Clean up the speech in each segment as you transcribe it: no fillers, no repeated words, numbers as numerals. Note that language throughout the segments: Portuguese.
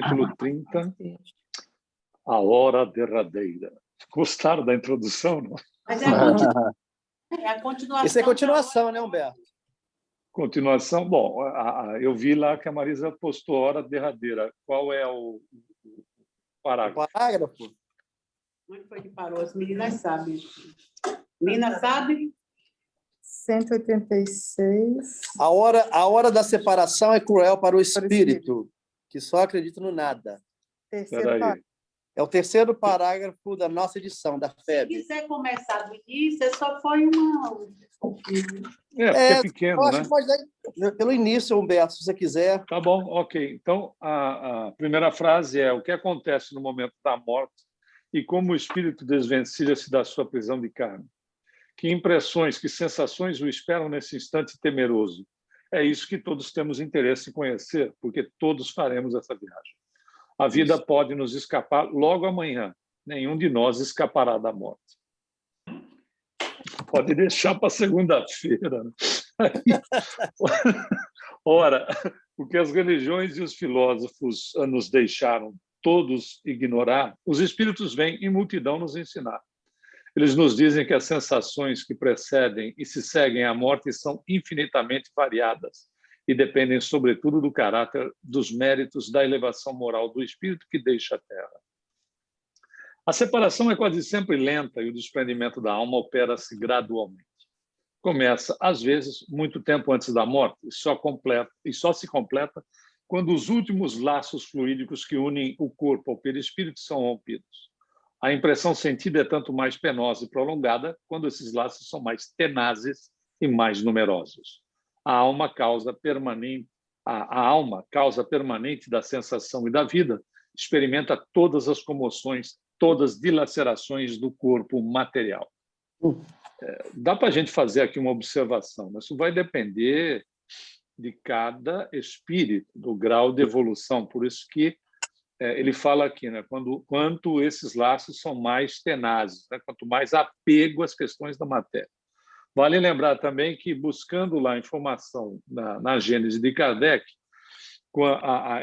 capítulo 30, a hora derradeira. Gostaram da introdução, não? Mas é a continuação. Isso é continuação, né, Humberto? Continuação. Bom, eu vi lá que a Marisa postou a hora derradeira. Qual é o parágrafo? O parágrafo? Onde foi que parou? As meninas sabem. Menina sabe? 186. A hora da separação é cruel para o espírito, que só acredita no nada. Terceiro Espera aí. parágrafo. É o terceiro parágrafo da nossa edição, da Se FEB. quiser começar do início, só foi uma... Porque é pequeno, Eu acho né? que pode dar pelo início, Humberto, se você quiser. Tá bom, ok. Então, a primeira frase é: o que acontece no momento da morte e como o espírito desvencilha-se da sua prisão de carne. Que impressões, que sensações o esperam nesse instante temeroso. É isso que todos temos interesse em conhecer, porque todos faremos essa viagem. A vida pode nos escapar logo amanhã. Nenhum de nós escapará da morte. Pode deixar para segunda-feira. Né? Ora, o que as religiões e os filósofos nos deixaram todos ignorar, os espíritos vêm em multidão nos ensinar. Eles nos dizem que as sensações que precedem e se seguem à morte são infinitamente variadas e dependem, sobretudo, do caráter, dos méritos, da elevação moral do espírito que deixa a Terra. A separação é quase sempre lenta e o desprendimento da alma opera-se gradualmente. Começa, às vezes, muito tempo antes da morte e só se completa quando os últimos laços fluídicos que unem o corpo ao perispírito são rompidos. A impressão sentida é tanto mais penosa e prolongada quando esses laços são mais tenazes e mais numerosos. A alma, causa permanente da sensação e da vida, experimenta todas as comoções, todas as dilacerações do corpo material. Dá para a gente fazer aqui uma observação, mas isso vai depender de cada espírito, do grau de evolução. Por isso que ele fala aqui, né, quanto esses laços são mais tenazes, né, quanto mais apego às questões da matéria. Vale lembrar também que, buscando lá informação na Gênese de Kardec,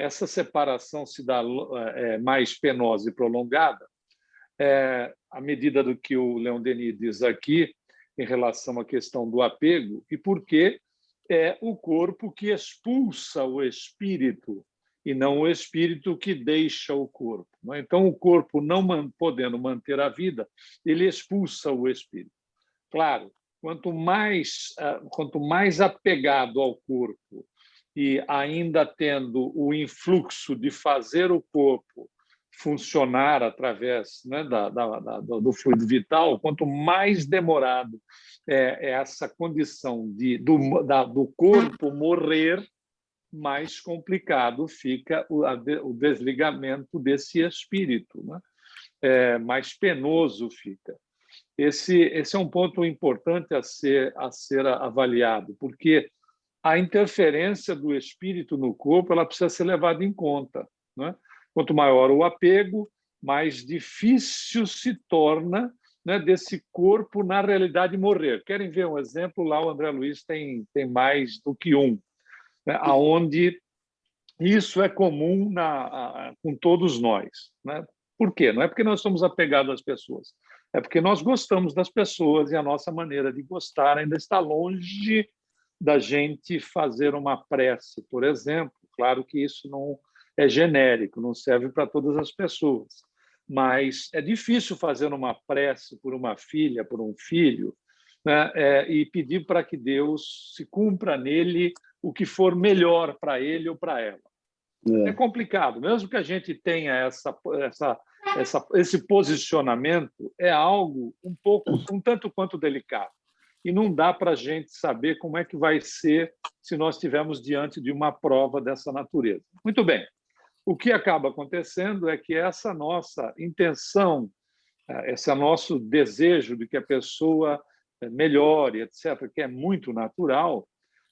essa separação se dá mais penosa e prolongada, à medida do que o Leon Denis diz aqui, em relação à questão do apego, e porque é o corpo que expulsa o espírito, e não o espírito que deixa o corpo. Então, o corpo, não podendo manter a vida, ele expulsa o espírito. Claro, quanto mais apegado ao corpo e ainda tendo o influxo de fazer o corpo funcionar através, né, do fluido vital, quanto mais demorado é essa condição do corpo morrer, mais complicado fica o desligamento desse espírito, né? Mais penoso fica. Esse é um ponto importante a ser avaliado, porque a interferência do espírito no corpo ela precisa ser levada em conta, né? Quanto maior o apego, mais difícil se torna, né, desse corpo, na realidade, morrer. Querem ver um exemplo? Lá o André Luiz tem mais do que um, né, onde isso é comum com todos nós. Né? Por quê? Não é porque nós somos apegados às pessoas, é porque nós gostamos das pessoas e a nossa maneira de gostar ainda está longe da gente fazer uma prece, por exemplo. Claro que isso não é genérico, não serve para todas as pessoas, mas é difícil fazer uma prece por uma filha, por um filho, né? E pedir para que Deus se cumpra nele o que for melhor para ele ou para ela. É complicado, mesmo que a gente tenha esse posicionamento, é algo um tanto quanto delicado. E não dá para a gente saber como é que vai ser se nós estivermos diante de uma prova dessa natureza. Muito bem. O que acaba acontecendo é que essa nossa intenção, esse nosso desejo de que a pessoa melhore, etc., que é muito natural,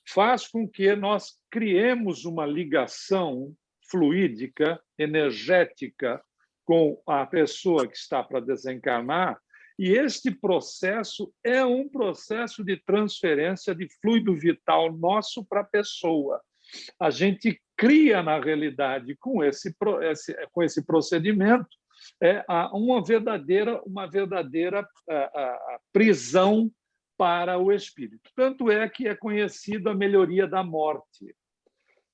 faz com que nós criemos uma ligação fluídica, energética, com a pessoa que está para desencarnar, e este processo é um processo de transferência de fluido vital nosso para a pessoa. A gente cria, na realidade, com esse procedimento, uma verdadeira prisão para o espírito. Tanto é que é conhecido a melhoria da morte.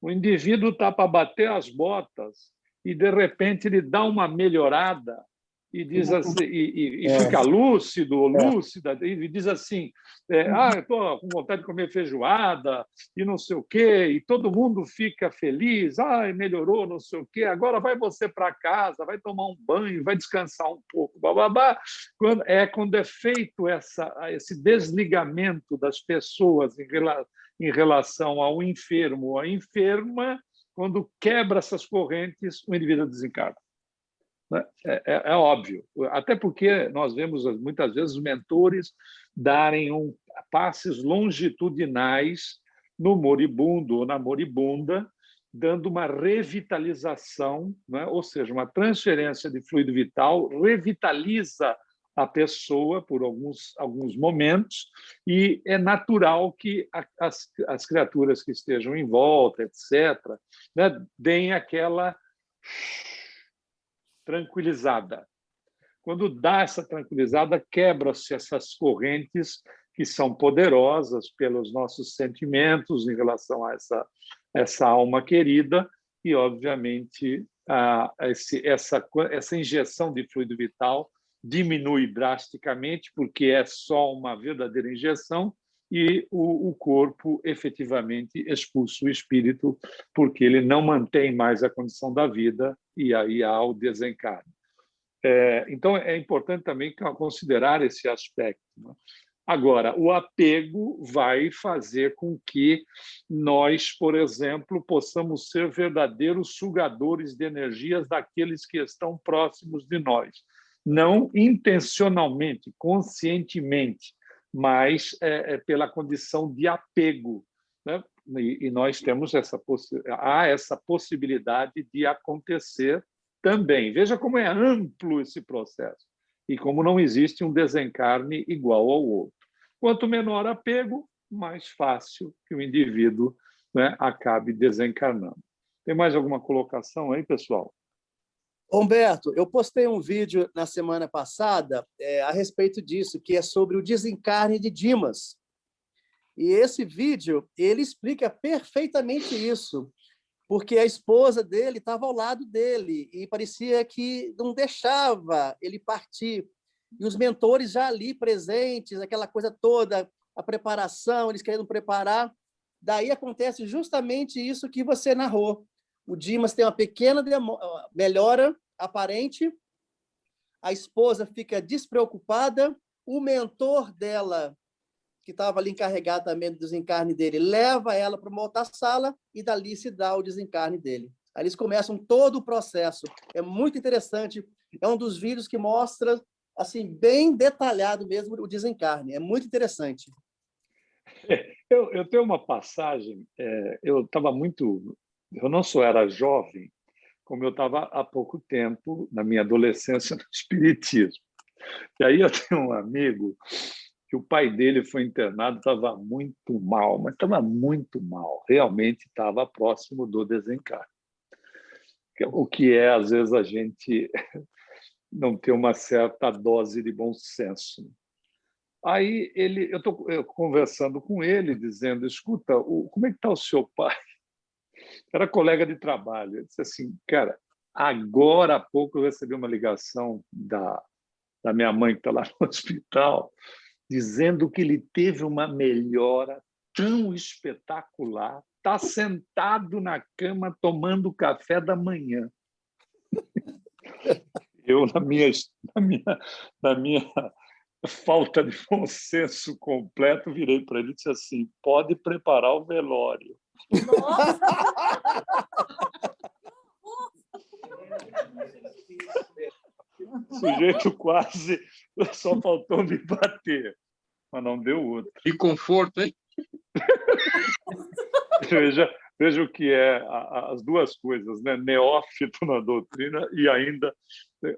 O indivíduo está para bater as botas e, de repente, ele dá uma melhorada e diz assim, fica lúcido ou lúcida, e diz assim, estou com vontade de comer feijoada e não sei o quê, e todo mundo fica feliz, melhorou, não sei o quê, agora vai você para casa, vai tomar um banho, vai descansar um pouco, bababá. Quando é feito esse desligamento das pessoas em relação ao enfermo ou à enferma, quando quebra essas correntes, o indivíduo desencarna. É óbvio, até porque nós vemos muitas vezes os mentores darem passes longitudinais no moribundo ou na moribunda, dando uma revitalização, né? Ou seja, uma transferência de fluido vital, revitaliza a pessoa por alguns momentos, e é natural que as criaturas que estejam em volta, etc., né, deem aquela tranquilizada. Quando dá essa tranquilizada, quebram-se essas correntes que são poderosas pelos nossos sentimentos em relação a essa alma querida, e, obviamente, essa injeção de fluido vital diminui drasticamente, porque é só uma verdadeira injeção, e o corpo efetivamente expulsa o espírito, porque ele não mantém mais a condição da vida, e aí há o desencarne. Então, é importante também considerar esse aspecto, né? Agora, o apego vai fazer com que nós, por exemplo, possamos ser verdadeiros sugadores de energias daqueles que estão próximos de nós. Não intencionalmente, conscientemente, mas pela condição de apego, né? E nós temos essa possibilidade de acontecer também. Veja como é amplo esse processo e como não existe um desencarne igual ao outro. Quanto menor apego, mais fácil que o indivíduo, né, acabe desencarnando. Tem mais alguma colocação aí, pessoal? Humberto, eu postei um vídeo na semana passada a respeito disso, que é sobre o desencarne de Dimas. E esse vídeo, ele explica perfeitamente isso, porque a esposa dele estava ao lado dele e parecia que não deixava ele partir. E os mentores já ali presentes, aquela coisa toda, a preparação, eles querendo preparar. Daí acontece justamente isso que você narrou. O Dimas tem uma pequena melhora aparente, a esposa fica despreocupada, o mentor dela, que estava ali encarregado também do desencarne dele, leva ela para uma outra sala e dali se dá o desencarne dele. Aí eles começam todo o processo. É muito interessante. É um dos vídeos que mostra assim bem detalhado mesmo o desencarne. É muito interessante. Eu tenho uma passagem. Eu não só era jovem, como eu estava há pouco tempo, na minha adolescência, no espiritismo. E aí eu tenho um amigo que o pai dele foi internado, estava muito mal, mas estava muito mal, realmente estava próximo do desencarne. O que é, às vezes, a gente não ter uma certa dose de bom senso. Aí eu estou conversando com ele, dizendo, escuta, como é que está o seu pai? Era colega de trabalho. Ele disse assim, cara, agora há pouco eu recebi uma ligação da minha mãe, que está lá no hospital, dizendo que ele teve uma melhora tão espetacular, está sentado na cama tomando café da manhã. Eu, na minha falta de bom senso completo, virei para ele e disse assim, pode preparar o velório. Nossa! O sujeito quase só faltou me bater, mas não deu outro. Que conforto, hein? Veja o que é as duas coisas, né? Neófito na doutrina e ainda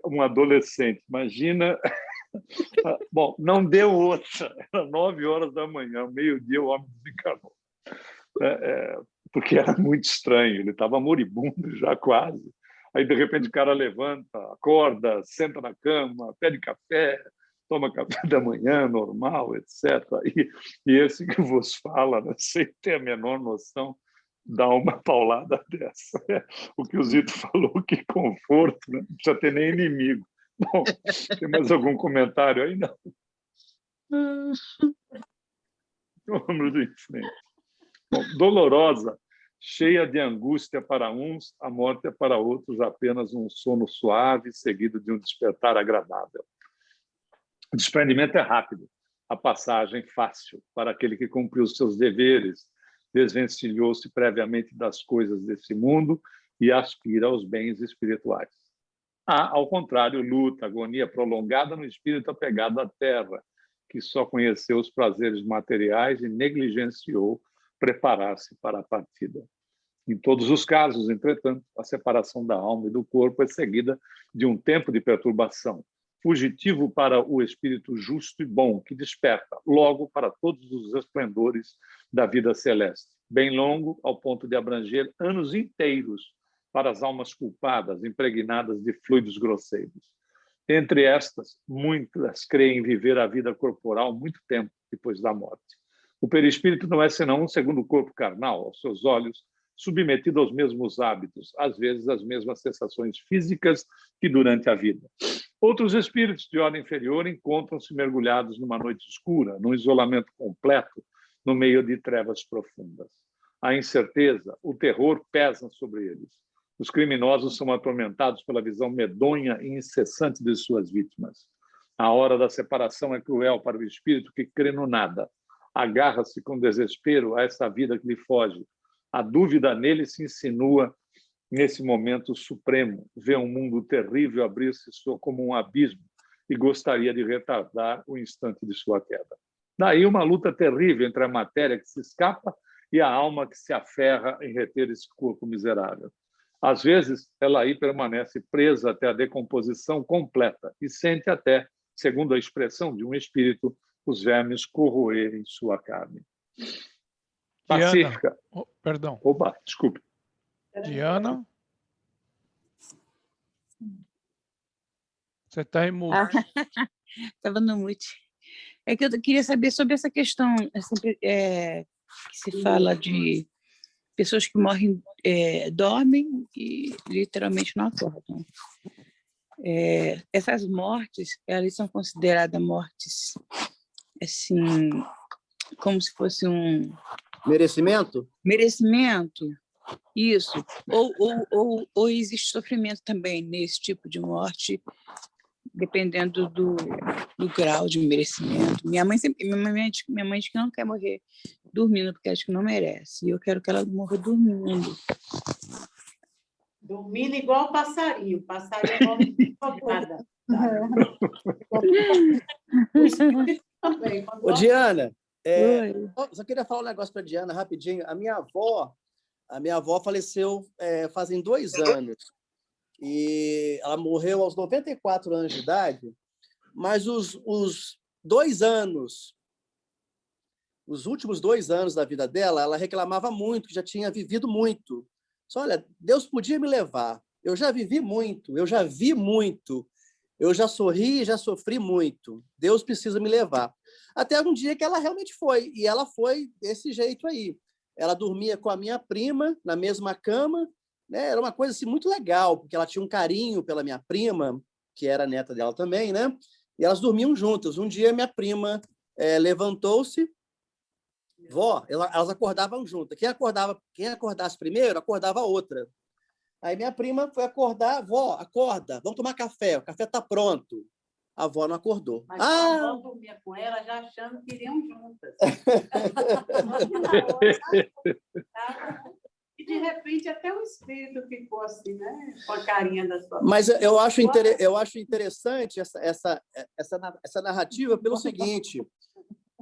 um adolescente. Imagina. Bom, não deu outra. Era 9 horas da manhã, meio-dia, o homem desencarnou. porque era muito estranho, ele estava moribundo já quase. Aí, de repente, o cara levanta, acorda, senta na cama, pede café, toma café da manhã, normal, etc. E esse que vos fala, né, sem ter a menor noção, dá uma paulada dessa. O que o Zito falou, que conforto, né? Não precisa ter nem inimigo. Bom, tem mais algum comentário aí? Não. Vamos em frente. Bom, dolorosa, cheia de angústia para uns, a morte é para outros apenas um sono suave, seguido de um despertar agradável. O desprendimento é rápido, a passagem fácil para aquele que cumpriu os seus deveres, desvencilhou-se previamente das coisas desse mundo e aspira aos bens espirituais. Há, ao contrário, luta, agonia prolongada no espírito apegado à terra, que só conheceu os prazeres materiais e negligenciou preparar-se para a partida. Em todos os casos, entretanto, a separação da alma e do corpo é seguida de um tempo de perturbação, fugitivo para o espírito justo e bom, que desperta logo para todos os esplendores da vida celeste, bem longo ao ponto de abranger anos inteiros para as almas culpadas, impregnadas de fluidos grosseiros. Entre estas, muitas creem viver a vida corporal muito tempo depois da morte. O perispírito não é senão um segundo corpo carnal, aos seus olhos, submetido aos mesmos hábitos, às vezes às mesmas sensações físicas que durante a vida. Outros espíritos de ordem inferior encontram-se mergulhados numa noite escura, num isolamento completo, no meio de trevas profundas. A incerteza, o terror pesam sobre eles. Os criminosos são atormentados pela visão medonha e incessante de suas vítimas. A hora da separação é cruel para o espírito que crê no nada. Agarra-se com desespero a essa vida que lhe foge. A dúvida nele se insinua nesse momento supremo. Vê um mundo terrível abrir-se como um abismo e gostaria de retardar o instante de sua queda. Daí uma luta terrível entre a matéria que se escapa e a alma que se aferra em reter esse corpo miserável. Às vezes, ela aí permanece presa até a decomposição completa e sente até, segundo a expressão de um espírito, os vermes corroerem sua carne. Pacífica. Diana, perdão. Opa, desculpe. Diana? Você está em mute. Estava no mute. É que eu queria saber sobre essa questão que se fala de pessoas que morrem, dormem e literalmente não acordam. Essas mortes, elas são consideradas mortes, assim, como se fosse um... Merecimento? Merecimento, isso. Ou existe sofrimento também nesse tipo de morte, dependendo do grau de merecimento. Minha mãe diz que não quer morrer dormindo, porque acha que não merece. E eu quero que ela morra dormindo. Dormindo igual o passarinho. O passarinho é igual nada. O espírito também. Ô, Diana, só queria falar um negócio para a Diana rapidinho. A minha avó faleceu fazem 2 anos. E ela morreu aos 94 anos de idade, mas os 2 anos, os últimos 2 anos da vida dela, ela reclamava muito, que já tinha vivido muito. Só, olha, Deus podia me levar. Eu já vivi muito, eu já vi muito, eu já sorri e já sofri muito. Deus precisa me levar. Até um dia que ela realmente foi, e ela foi desse jeito aí. Ela dormia com a minha prima na mesma cama, né? Era uma coisa assim, muito legal, porque ela tinha um carinho pela minha prima, que era neta dela também, né? E elas dormiam juntas. Um dia, minha prima levantou-se, vó, elas acordavam juntas. Quem acordasse primeiro, acordava a outra. Aí minha prima foi acordar, vó, acorda, vamos tomar café, o café está pronto. A avó não acordou. Mas a avó dormia com ela já achando que iriam juntas. E, de repente, até o espírito ficou assim, né? Com a carinha da sua... Mas eu acho interessante essa narrativa pelo seguinte,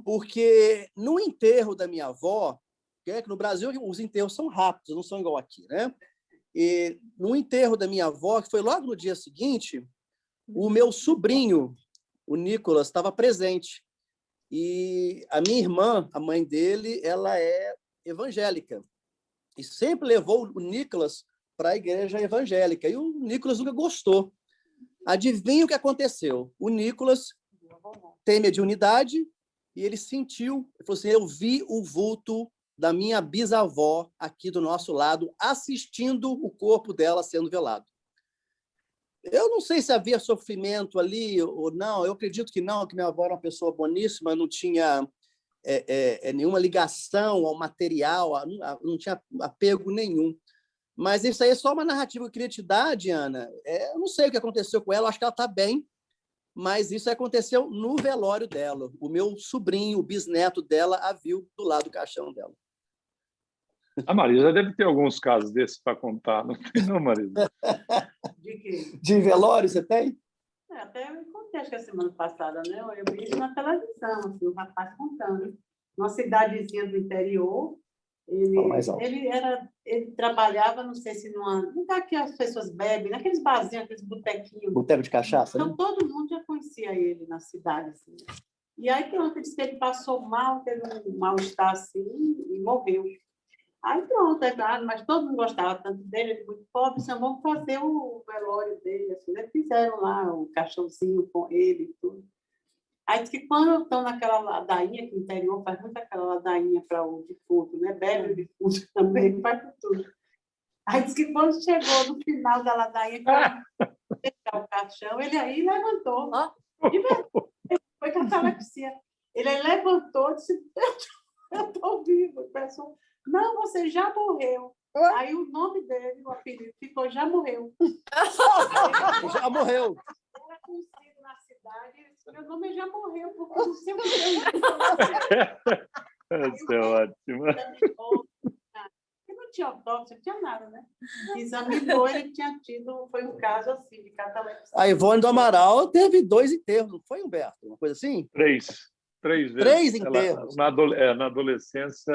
porque no enterro da minha avó, que no Brasil os enterros são rápidos, não são igual aqui, né? E no enterro da minha avó, que foi logo no dia seguinte, o meu sobrinho, o Nicolas, estava presente. E a minha irmã, a mãe dele, ela é evangélica. e sempre levou o Nicolas para a igreja evangélica. E o Nicolas nunca gostou. Adivinha o que aconteceu? O Nicolas tem mediunidade e ele sentiu, ele falou assim, eu vi o vulto da minha bisavó aqui do nosso lado, assistindo o corpo dela sendo velado. Eu não sei se havia sofrimento ali ou não, eu acredito que não, que minha avó era uma pessoa boníssima, não tinha nenhuma ligação ao material, não tinha apego nenhum. Mas isso aí é só uma narrativa que eu queria te dar, Diana. Eu não sei o que aconteceu com ela, acho que ela está bem, mas isso aconteceu no velório dela. O meu sobrinho, o bisneto dela, a viu do lado do caixão dela. A Marisa deve ter alguns casos desses para contar, não tem, não, Marisa? De quê? De velório, você tem? Até eu contei, acho que a semana passada, né? Eu vi isso na televisão, assim, o rapaz contando. Numa cidadezinha do interior, ele trabalhava, não sei se num lugar que as pessoas bebem, naqueles barzinhos, aqueles botequinhos. Boteco de cachaça, então, né? todo mundo já conhecia ele na cidade. Assim. E aí, pronto, ele disse que ele passou mal, teve um mal-estar assim e morreu. Aí pronto, é claro, mas todo mundo gostava tanto dele, ele muito pobre, então vamos fazer o velório dele. Assim, eles fizeram lá um caixãozinho com ele e tudo. Aí diz que quando estão naquela ladainha, que o interior faz muito aquela ladainha para o defunto, né? Bebe o defunto também, faz tudo. Aí diz que quando chegou no final da ladainha, foi fechar o caixão, ele aí levantou. De verdade, foi catalepsia. Ele aí levantou e disse, eu estou vivo. O pessoal, não, você já morreu. Aí o nome dele, o apelido, ficou Já Morreu. Já morreu. Era conhecido na cidade, meu nome Já Morreu, porque não sei o que eu Essa é ótima. Não tinha autópsia, não tinha nada, né? Examinou, ele tinha tido, foi um caso assim, de catalepsia. A Ivone do Amaral teve 2 enterros, não foi, Humberto? Uma coisa assim? 3 vezes. 3 enterros. Na adolescência,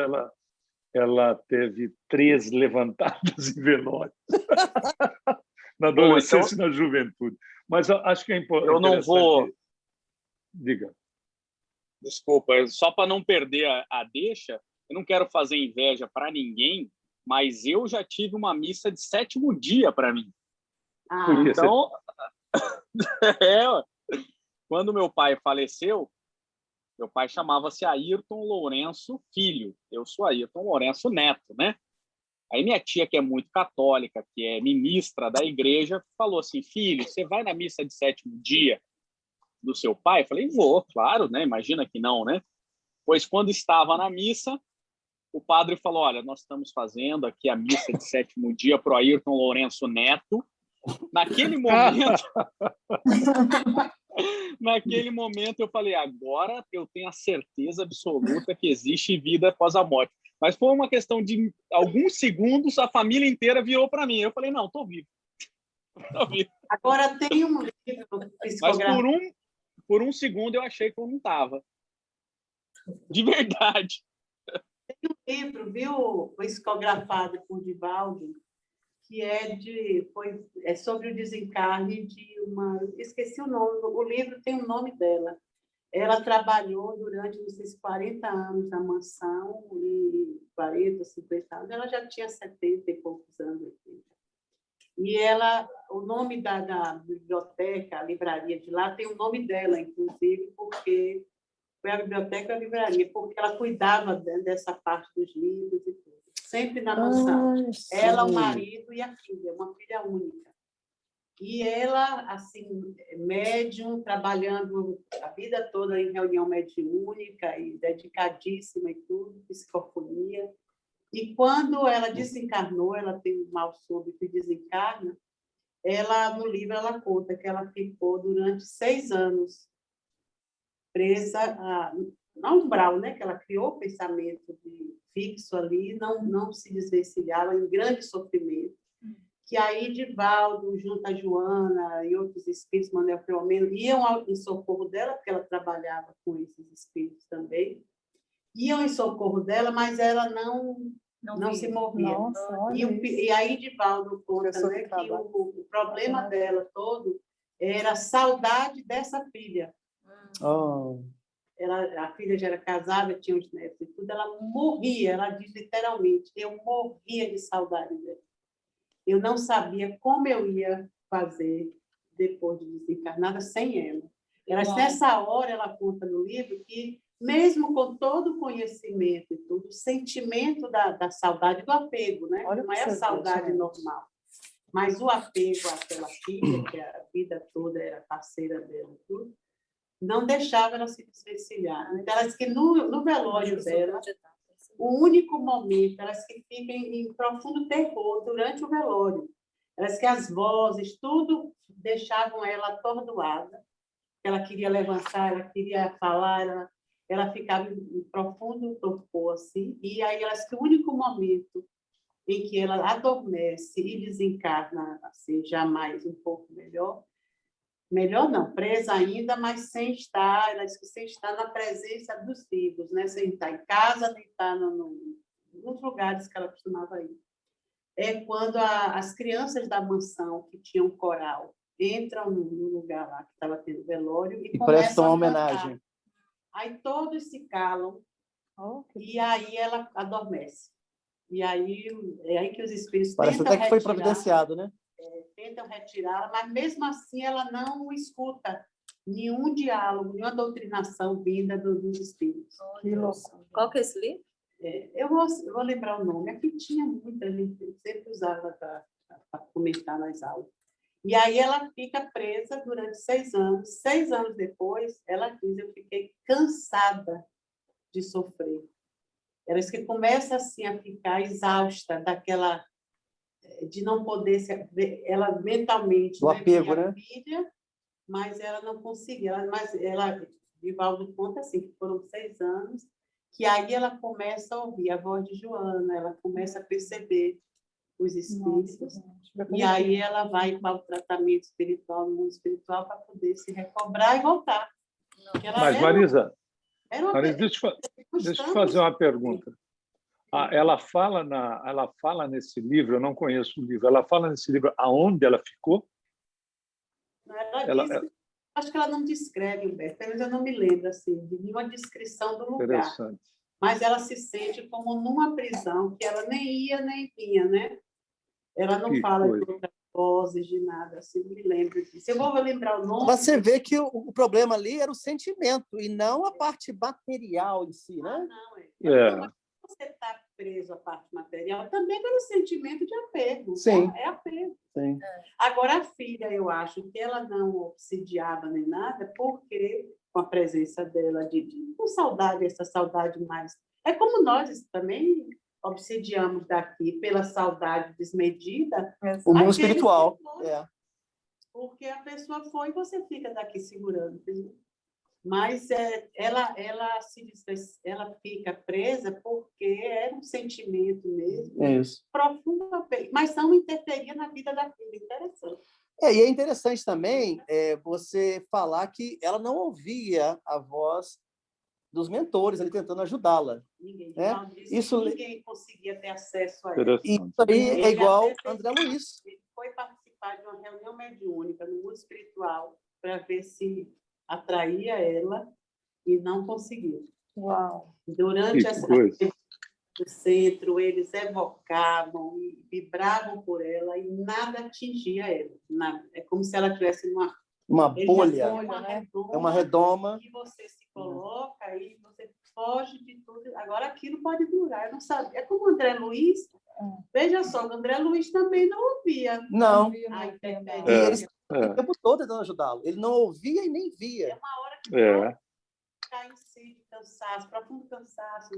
ela teve 3 levantadas em velório. Na adolescência e na juventude. Mas eu acho que é importante. Eu não vou... Diga. Desculpa, só para não perder a deixa, eu não quero fazer inveja para ninguém, mas eu já tive uma missa de 7º dia para mim. Então, quando meu pai faleceu, meu pai chamava-se Ayrton Lourenço Filho. Eu sou Ayrton Lourenço Neto, né? Aí minha tia, que é muito católica, que é ministra da igreja, falou assim, filho, você vai na missa de 7º dia do seu pai? Eu falei, vou, claro, né? Imagina que não, né? Pois quando estava na missa, o padre falou, olha, nós estamos fazendo aqui a missa de 7º dia para o Ayrton Lourenço Neto. Naquele momento eu falei, agora eu tenho a certeza absoluta que existe vida após a morte. Mas foi uma questão de alguns segundos, a família inteira virou para mim. Eu falei, não, estou vivo. Agora tem um livro psicográfico. Mas por um segundo eu achei que eu não estava. De verdade. Tem um livro, viu, psicografado por Divaldo, que é sobre o desencarne de uma... Esqueci o nome, o livro tem o nome dela. Ela trabalhou durante, não sei se 40 anos na mansão, e 40, 50 anos, ela já tinha 70 e poucos anos. E o nome da biblioteca, a livraria de lá, tem o nome dela, inclusive, porque foi a biblioteca e a livraria, porque ela cuidava dessa parte dos livros e tudo. Sempre na mansão. Ela, o marido e a filha, uma filha única. E ela, assim, médium, trabalhando a vida toda em reunião mediúnica e dedicadíssima e tudo, psicofonia. E quando ela desencarnou, ela tem um mal súbito e desencarna, no livro ela conta que ela ficou durante 6 anos presa no umbral, né? Que ela criou o pensamento fixo ali, não se desvencilhava, em grande sofrimento. Que aí Divaldo, junto a Joana e outros espíritos, Manuel Filomeno, iam em socorro dela, porque ela trabalhava com esses espíritos também, iam em socorro dela, mas ela não se movia. Nossa, E aí Divaldo conta, né, que o problema dela todo era a saudade dessa filha. a filha já era casada, tinha os netos e tudo, ela morria, ela diz literalmente, eu morria de saudade dela. Eu não sabia como eu ia fazer depois de desencarnada sem ela. Nessa hora, ela conta no livro que, mesmo com todo o conhecimento e tudo, o sentimento da saudade, do apego, né? Não é a saudade normal, mas o apego àquela filha, que a vida toda era parceira dela e tudo, não deixava ela se desvencilhar. Então, ela disse que no velório dela, o único momento, elas que ficam em profundo terror durante o velório. Elas que as vozes, tudo deixavam ela atordoada. Ela queria levantar, ela queria falar, ela ficava em profundo torpor, assim. E aí, elas que o único momento em que ela adormece e desencarna, assim, já mais um pouco melhor não, presa ainda, mas sem estar, ela disse que sem estar na presença dos vivos, né? Sem estar em casa, nem estar nos lugares que ela costumava ir. É quando as crianças da mansão, que tinham coral, entram no lugar lá que estava tendo velório e prestam começam a homenagem. Aí todos se calam e aí ela adormece. E aí é aí que os espíritos Parece tentam até que foi retirar, providenciado, né? tentam retirá-la, mas mesmo assim ela não escuta nenhum diálogo, nenhuma doutrinação vinda dos espíritos. Que louco. Qual que é esse livro? Eu vou lembrar o nome. Aqui tinha muita gente, sempre usava para comentar nas aulas. E aí ela fica presa durante 6 anos. 6 anos depois, ela diz, eu fiquei cansada de sofrer. Ela diz que começa assim a ficar exausta daquela de não poder ela mentalmente do apego, via né? filha, mas ela não conseguia. Mas ela, Divaldo conta assim, que foram 6 anos, que aí ela começa a ouvir a voz de Joana, ela começa a perceber os espíritos, e aí ela vai para o tratamento espiritual, no mundo espiritual, para poder se recobrar e voltar. Mas, Marisa, Marisa, deixa eu fazer uma pergunta. Ela fala nesse livro, eu não conheço o livro, ela fala nesse livro aonde ela ficou? Acho que ela não descreve, Humberto, pelo menos eu não me lembro assim, de nenhuma descrição do lugar. Interessante. Mas ela se sente como numa prisão, que ela nem ia nem vinha, né? Ela não fala de outras vozes, de nada, assim, não me lembro disso. Eu vou lembrar o nome. Você vê que o problema ali era o sentimento, e não a parte material em si, né? Não, você está preso à parte material também pelo sentimento de apego. Sim. É apego. Sim. Agora, a filha, eu acho que ela não obsidiava nem nada, porque com a presença dela, com saudade, essa saudade mais... É como nós também obsidiamos daqui pela saudade desmedida. O mundo espiritual. Porque a pessoa foi e você fica daqui segurando. Mas ela fica presa porque era um sentimento mesmo, profundo, mas não interferia na vida da filha. Interessante. E é interessante também você falar que ela não ouvia a voz dos mentores ali tentando ajudá-la. Ninguém conseguia ter acesso a ela. Isso aí é igual André Luiz. Ele foi participar de uma reunião mediúnica no mundo espiritual para ver se atraía ela e não conseguiu. Uau! Durante essa do centro, eles evocavam e vibravam por ela e nada atingia ela. Nada. É como se ela estivesse uma bolha, uma redoma. E você se coloca e você foge de tudo. Agora, aquilo pode durar. Eu não sabia. É como o André Luiz. Veja só, o André Luiz também não ouvia. Não. Ele o tempo todo tentando ajudá-lo. Ele não ouvia e nem via. É uma hora que cai em si, de cansaço, profundo cansaço.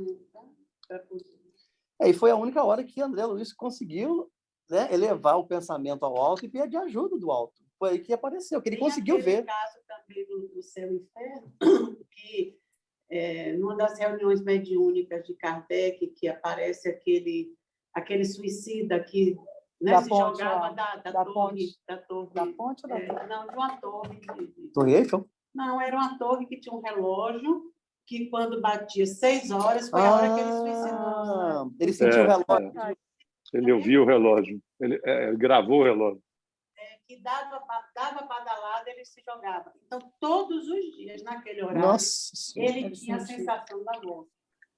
E foi a única hora que André Luiz conseguiu, né, elevar o pensamento ao alto e pedir ajuda do alto. Foi aí que apareceu, que ele conseguiu ver. Tem caso também do Céu e Inferno, que numa das reuniões mediúnicas de Kardec, que aparece aquele suicida que se jogava da torre. Da ponte ou da torre? Não, de uma torre. Torre Eiffel? Não, era uma torre que tinha um relógio que, quando batia 6 horas, foi a hora que ele suicidou. Ele sentiu o relógio. Ele ouviu o relógio. Ele gravou o relógio. Que dava badalada, ele se jogava. Então, todos os dias, naquele horário, Nossa Senhora. ele tinha a sensação da morte.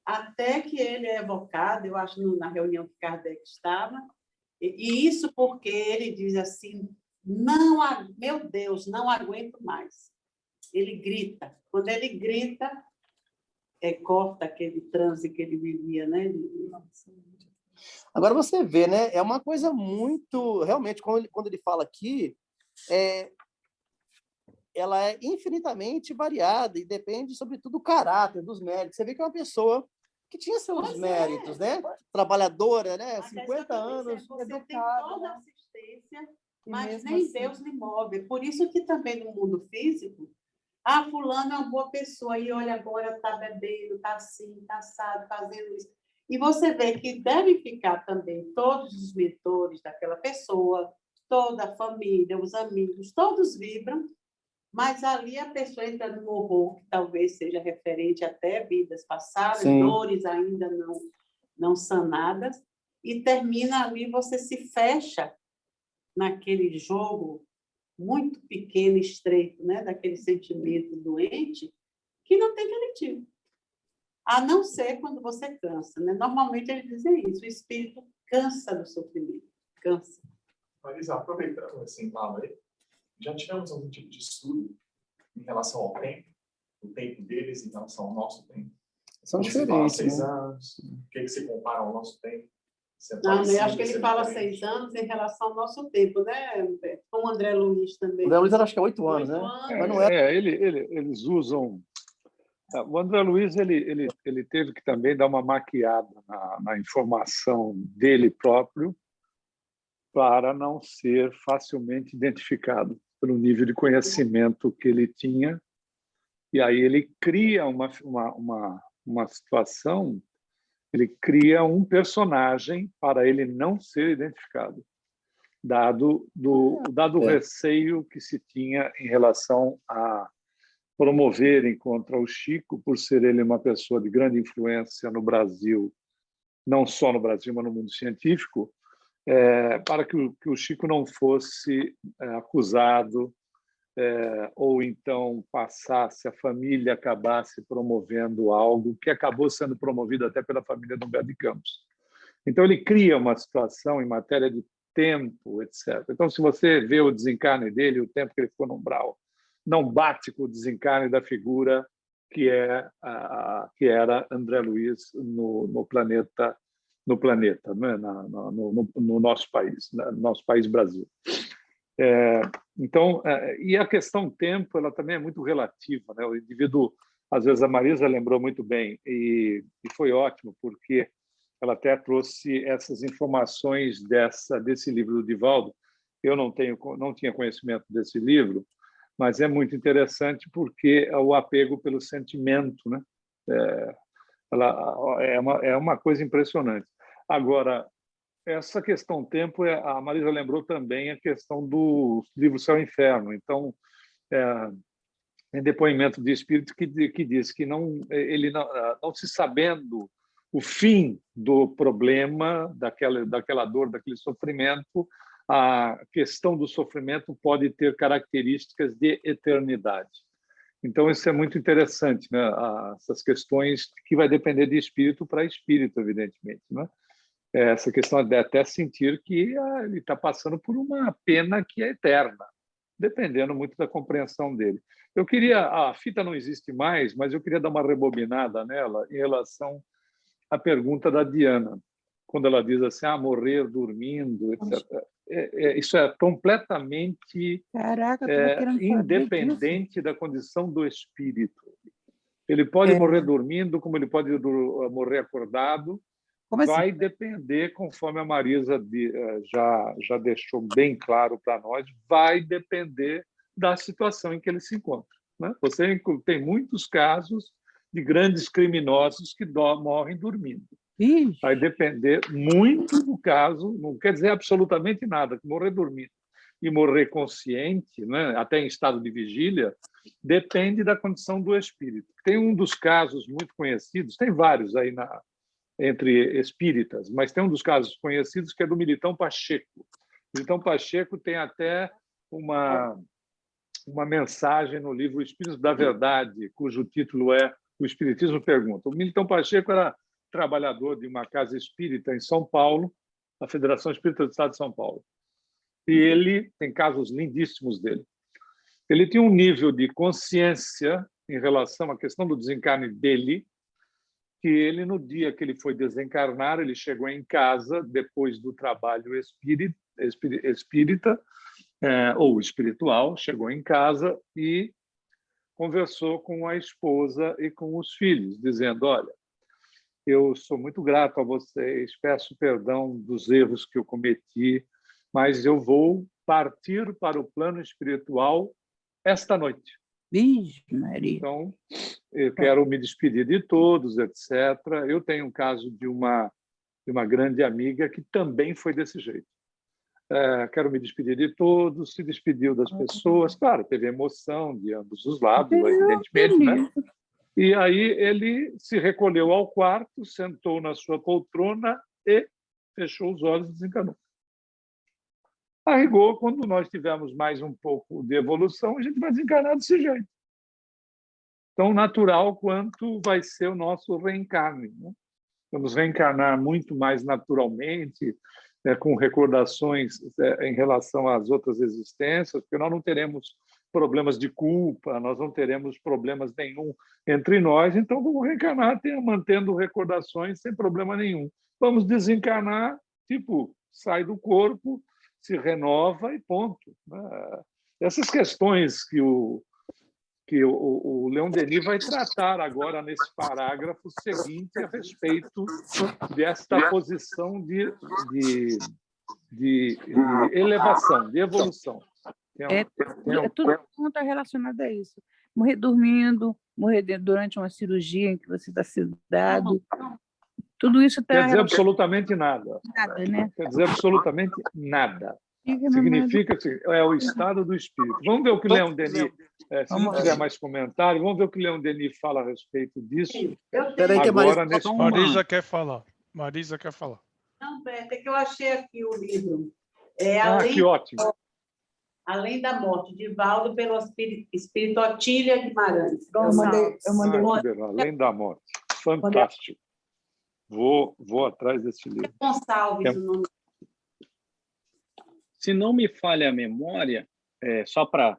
Até que ele é evocado, eu acho, na reunião que Kardec estava, e isso porque ele diz assim, não, meu Deus, não aguento mais. Ele grita. Quando ele grita, corta aquele transe que ele vivia, né? Agora você vê, né? É uma coisa muito... Realmente, quando ele fala aqui, ela é infinitamente variada e depende, sobretudo, do caráter, dos méritos. Você vê que é uma pessoa que tinha seus méritos, né? Trabalhadora, né? 50 anos, você educada. tem toda a assistência, mas nem assim... Deus lhe move. Por isso que também no mundo físico, fulano é uma boa pessoa, e olha agora, está bebendo, está assim, está assado, fazendo isso. E você vê que devem ficar também todos os mentores daquela pessoa, toda a família, os amigos, todos vibram, mas ali a pessoa entra num horror que talvez seja referente até vidas passadas, Sim. dores ainda não sanadas, e termina ali, você se fecha naquele jogo muito pequeno, estreito, né? Daquele sentimento doente, que não tem relativo. A não ser quando você cansa, né? Normalmente eles dizem isso, o espírito cansa do sofrimento, cansa. Marisa, aproveitando esse embalo aí, já tivemos algum tipo de estudo em relação ao tempo, o tempo deles em relação ao nosso tempo? São Você fala diferentes, 6 né? anos, o que você compara ao nosso tempo? Não, eu acho que ele fala 6 anos em relação ao nosso tempo, né, Humberto? Como o André Luiz também. O André Luiz, acho que é 8 anos, 8 né? anos. Mas não é... Eles usam... O André Luiz ele teve que também dar uma maquiada na informação dele próprio para não ser facilmente identificado pelo nível de conhecimento que ele tinha. E aí ele cria uma situação, ele cria um personagem para ele não ser identificado, dado o receio que se tinha em relação a promoverem contra o Chico, por ser ele uma pessoa de grande influência no Brasil, não só no Brasil, mas no mundo científico, para que o Chico não fosse acusado, ou então passasse, a família acabasse promovendo algo que acabou sendo promovido até pela família do Humberto de Campos. Então, ele cria uma situação em matéria de tempo, etc. Então, se você vê o desencarne dele, o tempo que ele ficou no umbral, não bate com o desencarne da figura que era André Luiz no planeta, né? no nosso país, no nosso país Brasil. Então, e a questão tempo, ela também é muito relativa, né? O indivíduo, às vezes a Marisa lembrou muito bem, e foi ótimo, porque ela até trouxe essas informações desse livro do Divaldo. Eu não tinha conhecimento desse livro, mas é muito interessante porque o apego pelo sentimento, né? É uma coisa impressionante. Agora, essa questão tempo, a Marisa lembrou também a questão do livro Céu e Inferno. Então, tem depoimento de espírito que diz que ele não se sabendo o fim do problema, daquela dor, daquele sofrimento, a questão do sofrimento pode ter características de eternidade. Então, isso é muito interessante, né? Essas questões que vai depender de espírito para espírito, evidentemente, né? Essa questão de até sentir que ele está passando por uma pena que é eterna, dependendo muito da compreensão dele. A fita não existe mais, mas eu queria dar uma rebobinada nela em relação à pergunta da Diana, quando ela diz assim, morrer dormindo, etc. Isso é completamente independente da condição do espírito. Ele pode morrer dormindo, como ele pode morrer acordado. Vai depender, conforme a Marisa já deixou bem claro para nós, vai depender da situação em que ele se encontra, né? Você tem muitos casos de grandes criminosos que morrem dormindo. Vai depender muito do caso, não quer dizer absolutamente nada, que morrer dormindo e morrer consciente, né, até em estado de vigília, depende da condição do espírito. Tem um dos casos muito conhecidos, tem vários aí entre espíritas, mas tem um dos casos conhecidos que é do Militão Pacheco. O Militão Pacheco tem até uma mensagem no livro O Espírito da Verdade, cujo título é O Espiritismo Pergunta. O Milton Pacheco era trabalhador de uma casa espírita em São Paulo, a Federação Espírita do Estado de São Paulo. E ele tem casos lindíssimos dele. Ele tinha um nível de consciência em relação à questão do desencarne dele, que ele, no dia que ele foi desencarnar, ele chegou em casa, depois do trabalho espírita, ou espiritual, chegou em casa e conversou com a esposa e com os filhos, dizendo: olha, eu sou muito grato a vocês, peço perdão dos erros que eu cometi, mas eu vou partir para o plano espiritual esta noite. Vixe, Maria. Então, eu quero me despedir de todos, etc. Eu tenho um caso de uma grande amiga que também foi desse jeito. Quero me despedir de todos, se despediu das pessoas. Claro, teve emoção de ambos os lados, evidentemente, né? E aí ele se recolheu ao quarto, sentou na sua poltrona e fechou os olhos e desencanou. A rigor, quando nós tivermos mais um pouco de evolução, a gente vai desencarnar desse jeito. Tão natural quanto vai ser o nosso reencarne, né? Vamos reencarnar muito mais naturalmente, com recordações em relação às outras existências, porque nós não teremos problemas de culpa, nós não teremos problemas nenhum entre nós, então vamos reencarnar mantendo recordações sem problema nenhum. Vamos desencarnar, tipo, sai do corpo, se renova e ponto. Essas questões que o Leon Denis vai tratar agora nesse parágrafo seguinte a respeito desta posição de elevação, de evolução. Tudo está relacionado a isso. Morrer dormindo, morrer durante uma cirurgia em que você está sedado. Tudo isso está... Quer dizer absolutamente nada. Nada, né? Quer dizer absolutamente nada. Significa que é o estado do espírito. Vamos ver o que Leon Denis, se não tiver mais comentário, vamos ver o que Leon Denis fala a respeito disso. Peraí que agora, nesse... Marisa quer falar. Marisa quer falar. Não, Beto, é que eu achei aqui o livro. Que ótimo. Além da Morte, de Valdo, pelo espírito Otília Guimarães. Eu mandei. Além da Morte. Fantástico. Vou atrás desse livro. Gonçalves, o nome. Se não me falha a memória, só para...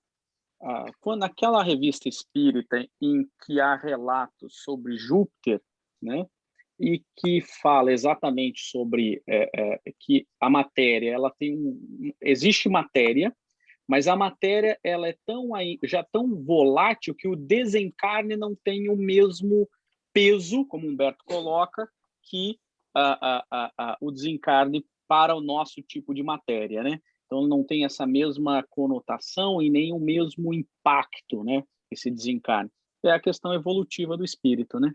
quando aquela revista espírita em que há relatos sobre Júpiter, né, e que fala exatamente sobre que a matéria, ela existe matéria, mas a matéria ela é já tão volátil que o desencarne não tem o mesmo peso, como Humberto coloca, que o desencarne para o nosso tipo de matéria, né? Então não tem essa mesma conotação e nem o mesmo impacto, né? Esse desencarne. É a questão evolutiva do espírito, né?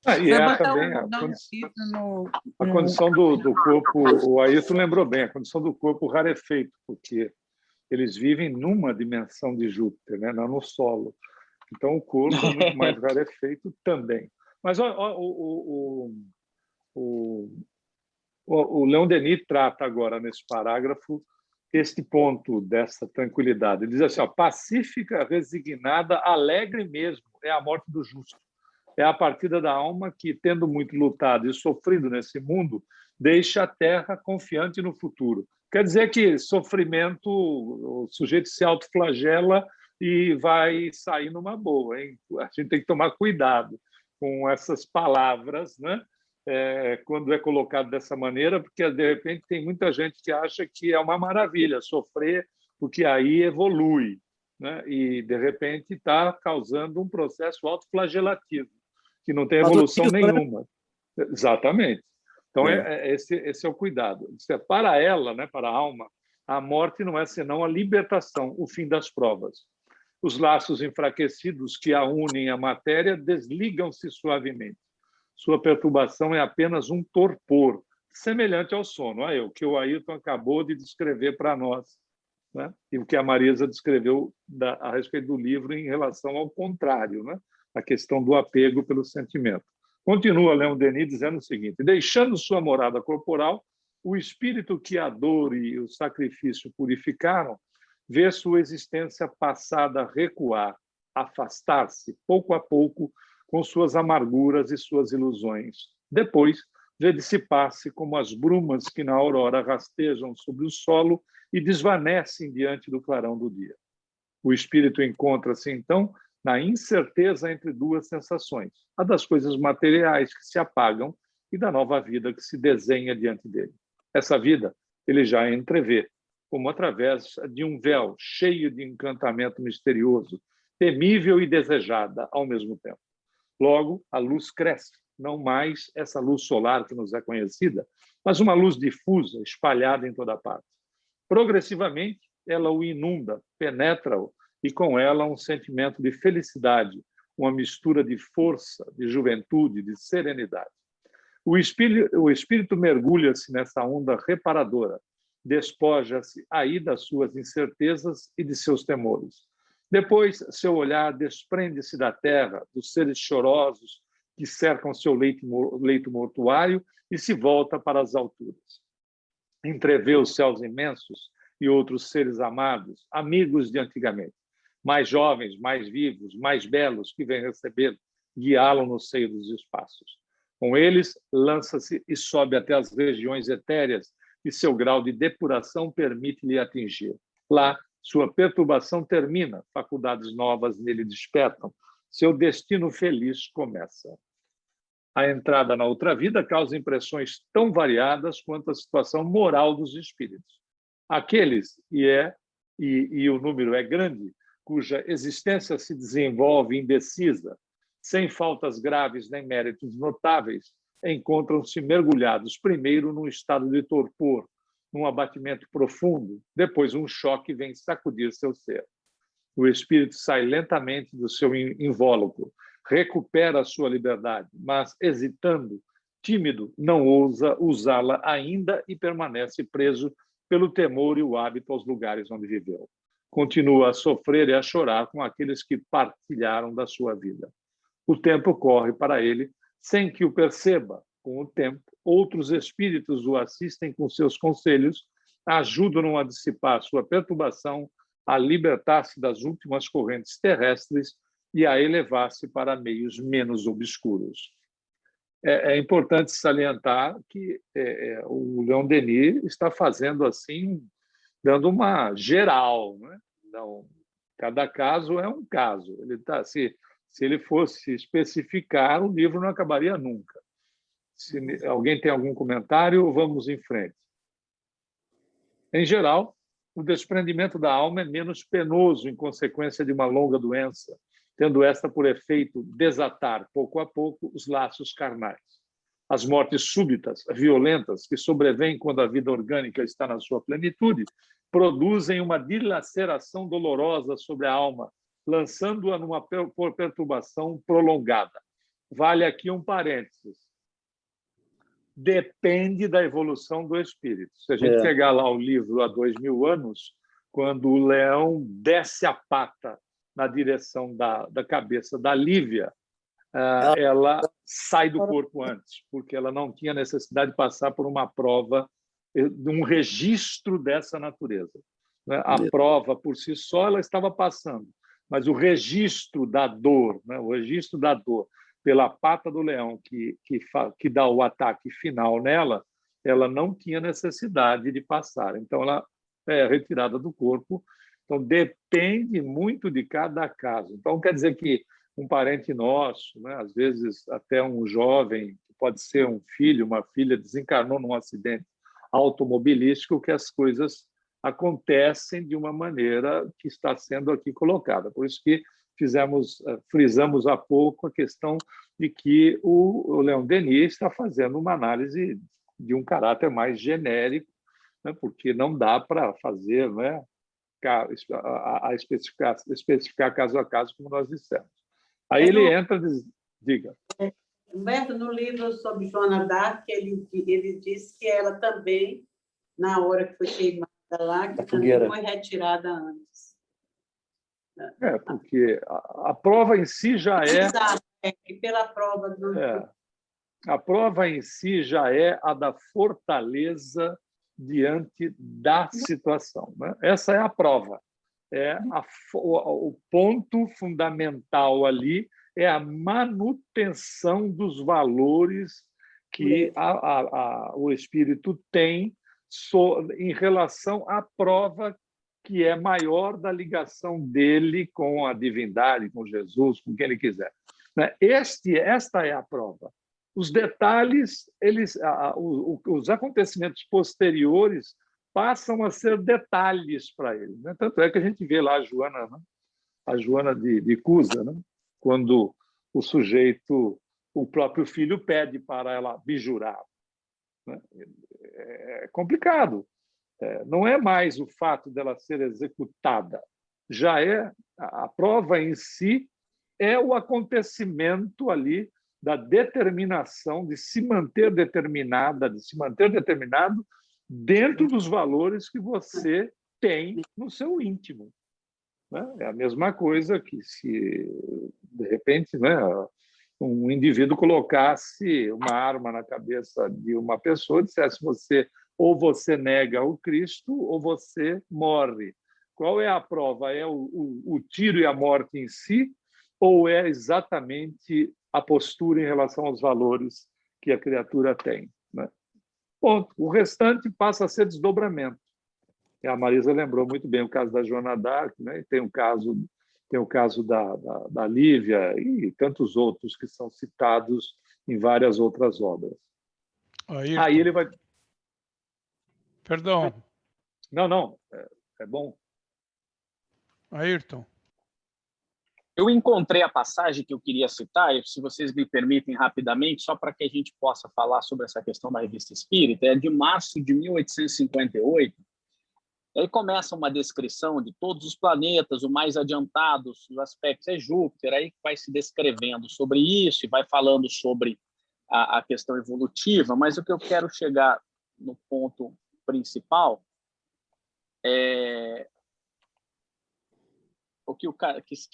E também a condição do corpo, o Ayrton lembrou bem, a condição do corpo rarefeito, porque eles vivem numa dimensão de Júpiter, né? Não no solo. Então o corpo é muito mais rarefeito também. Mas o Leon Denis trata agora, nesse parágrafo, este ponto dessa tranquilidade. Ele diz assim, pacífica, resignada, alegre mesmo, é a morte do justo. É a partida da alma que, tendo muito lutado e sofrido nesse mundo, deixa a terra confiante no futuro. Quer dizer que sofrimento, o sujeito se autoflagela e vai sair numa boa, hein? A gente tem que tomar cuidado com essas palavras, né? Quando é colocado dessa maneira, porque, de repente, tem muita gente que acha que é uma maravilha sofrer, porque aí evolui, né? E, de repente, está causando um processo autoflagelativo, que não tem evolução nenhuma. Exatamente. Então, esse é o cuidado. Para ela, né, para a alma, a morte não é senão a libertação, o fim das provas. Os laços enfraquecidos que a unem à matéria desligam-se suavemente. Sua perturbação é apenas um torpor, semelhante ao sono. O que o Ayrton acabou de descrever para nós, né? E o que a Marisa descreveu a respeito do livro em relação ao contrário, né? A questão do apego pelo sentimento. Continua Leon Denis dizendo o seguinte: deixando sua morada corporal, o espírito que a dor e o sacrifício purificaram vê sua existência passada a recuar, afastar-se, pouco a pouco, com suas amarguras e suas ilusões. Depois, vê dissipar-se como as brumas que na aurora rastejam sobre o solo e desvanecem diante do clarão do dia. O espírito encontra-se, então, na incerteza entre duas sensações, a das coisas materiais que se apagam e da nova vida que se desenha diante dele. Essa vida ele já entrevê, como através de um véu cheio de encantamento misterioso, temível e desejada ao mesmo tempo. Logo, a luz cresce, não mais essa luz solar que nos é conhecida, mas uma luz difusa, espalhada em toda parte. Progressivamente, ela o inunda, penetra-o, e com ela um sentimento de felicidade, uma mistura de força, de juventude, de serenidade. O espírito mergulha-se nessa onda reparadora, despoja-se aí das suas incertezas e de seus temores. Depois, seu olhar desprende-se da terra, dos seres chorosos que cercam seu leito mortuário e se volta para as alturas. Entrevê os céus imensos e outros seres amados, amigos de antigamente, mais jovens, mais vivos, mais belos, que vêm recebê-lo, guiá-lo no seio dos espaços. Com eles, lança-se e sobe até as regiões etéreas e seu grau de depuração permite-lhe atingir. Lá, sua perturbação termina, faculdades novas nele despertam, seu destino feliz começa. A entrada na outra vida causa impressões tão variadas quanto a situação moral dos espíritos. Aqueles, e o número é grande, cuja existência se desenvolve indecisa, sem faltas graves nem méritos notáveis, encontram-se mergulhados primeiro num estado de torpor, num abatimento profundo, depois um choque vem sacudir seu ser. O espírito sai lentamente do seu invólucro, recupera a sua liberdade, mas, hesitando, tímido, não ousa usá-la ainda e permanece preso pelo temor e o hábito aos lugares onde viveu. Continua a sofrer e a chorar com aqueles que partilharam da sua vida. O tempo corre para ele sem que o perceba. Com o tempo, outros espíritos o assistem com seus conselhos, ajudam a dissipar sua perturbação, a libertar-se das últimas correntes terrestres e a elevar-se para meios menos obscuros. É importante salientar que o Leon Denis está fazendo assim, dando uma geral, né? Não, cada caso é um caso. Ele tá, se ele fosse especificar, o livro não acabaria nunca. Se alguém tem algum comentário, vamos em frente. Em geral, o desprendimento da alma é menos penoso em consequência de uma longa doença, tendo esta por efeito desatar, pouco a pouco, os laços carnais. As mortes súbitas, violentas, que sobrevêm quando a vida orgânica está na sua plenitude, produzem uma dilaceração dolorosa sobre a alma, lançando-a numa perturbação prolongada. Vale aqui um parênteses. Depende da evolução do espírito. Se a gente pegar lá o livro há 2000 anos, quando o leão desce a pata na direção da cabeça da Lívia, ela sai do corpo antes, porque ela não tinha necessidade de passar por uma prova, de um registro dessa natureza. A prova, por si só, ela estava passando, mas o registro da dor, o registro da dor pela pata do leão que dá o ataque final nela, ela não tinha necessidade de passar. Então, ela é retirada do corpo. Então, depende muito de cada caso. Então, quer dizer que um parente nosso, às vezes até um jovem, pode ser um filho, uma filha, desencarnou num acidente automobilístico, que as coisas acontecem de uma maneira que está sendo aqui colocada. Por isso que frisamos há pouco a questão de que o Leon Denis está fazendo uma análise de um caráter mais genérico, porque não dá para fazer, especificar caso a caso, como nós dissemos. Aí ele entra e diga. Humberto, no livro sobre Joana d'Arc, ele diz que ela também, na hora que foi queimada lá, que também foi retirada antes. Porque a prova em si já é... Exato, e pela prova do... A prova em si já é a da fortaleza diante da situação. Essa é a prova. o ponto fundamental ali é a manutenção dos valores que o espírito tem em relação à prova que é maior da ligação dele com a divindade, com Jesus, com quem ele quiser. Esta é a prova. Os detalhes, os acontecimentos posteriores passam a ser detalhes para ele. Tanto é que a gente vê lá a Joana de Cusa, quando o sujeito, o próprio filho, pede para ela bijurar. É complicado. Não é mais o fato dela ser executada, já é a prova em si, é o acontecimento ali da determinação de se manter determinada, de se manter determinado dentro dos valores que você tem no seu íntimo. É a mesma coisa que se, de repente, um indivíduo colocasse uma arma na cabeça de uma pessoa e dissesse: ou você nega o Cristo ou você morre. Qual é a prova? É o tiro e a morte em si, ou é exatamente a postura em relação aos valores que a criatura tem? Ponto. O restante passa a ser desdobramento. E a Marisa lembrou muito bem o caso da Joana d'Arc, tem o caso da Lívia e tantos outros que são citados em várias outras obras. Aí ele vai... Perdão. Não, é bom. Ayrton. Eu encontrei a passagem que eu queria citar, e se vocês me permitem rapidamente, só para que a gente possa falar sobre essa questão da Revista Espírita, é de março de 1858. Aí começa uma descrição de todos os planetas, o mais adiantado, os aspectos é Júpiter, aí vai se descrevendo sobre isso e vai falando sobre a questão evolutiva, mas o que eu quero chegar no ponto principal é o que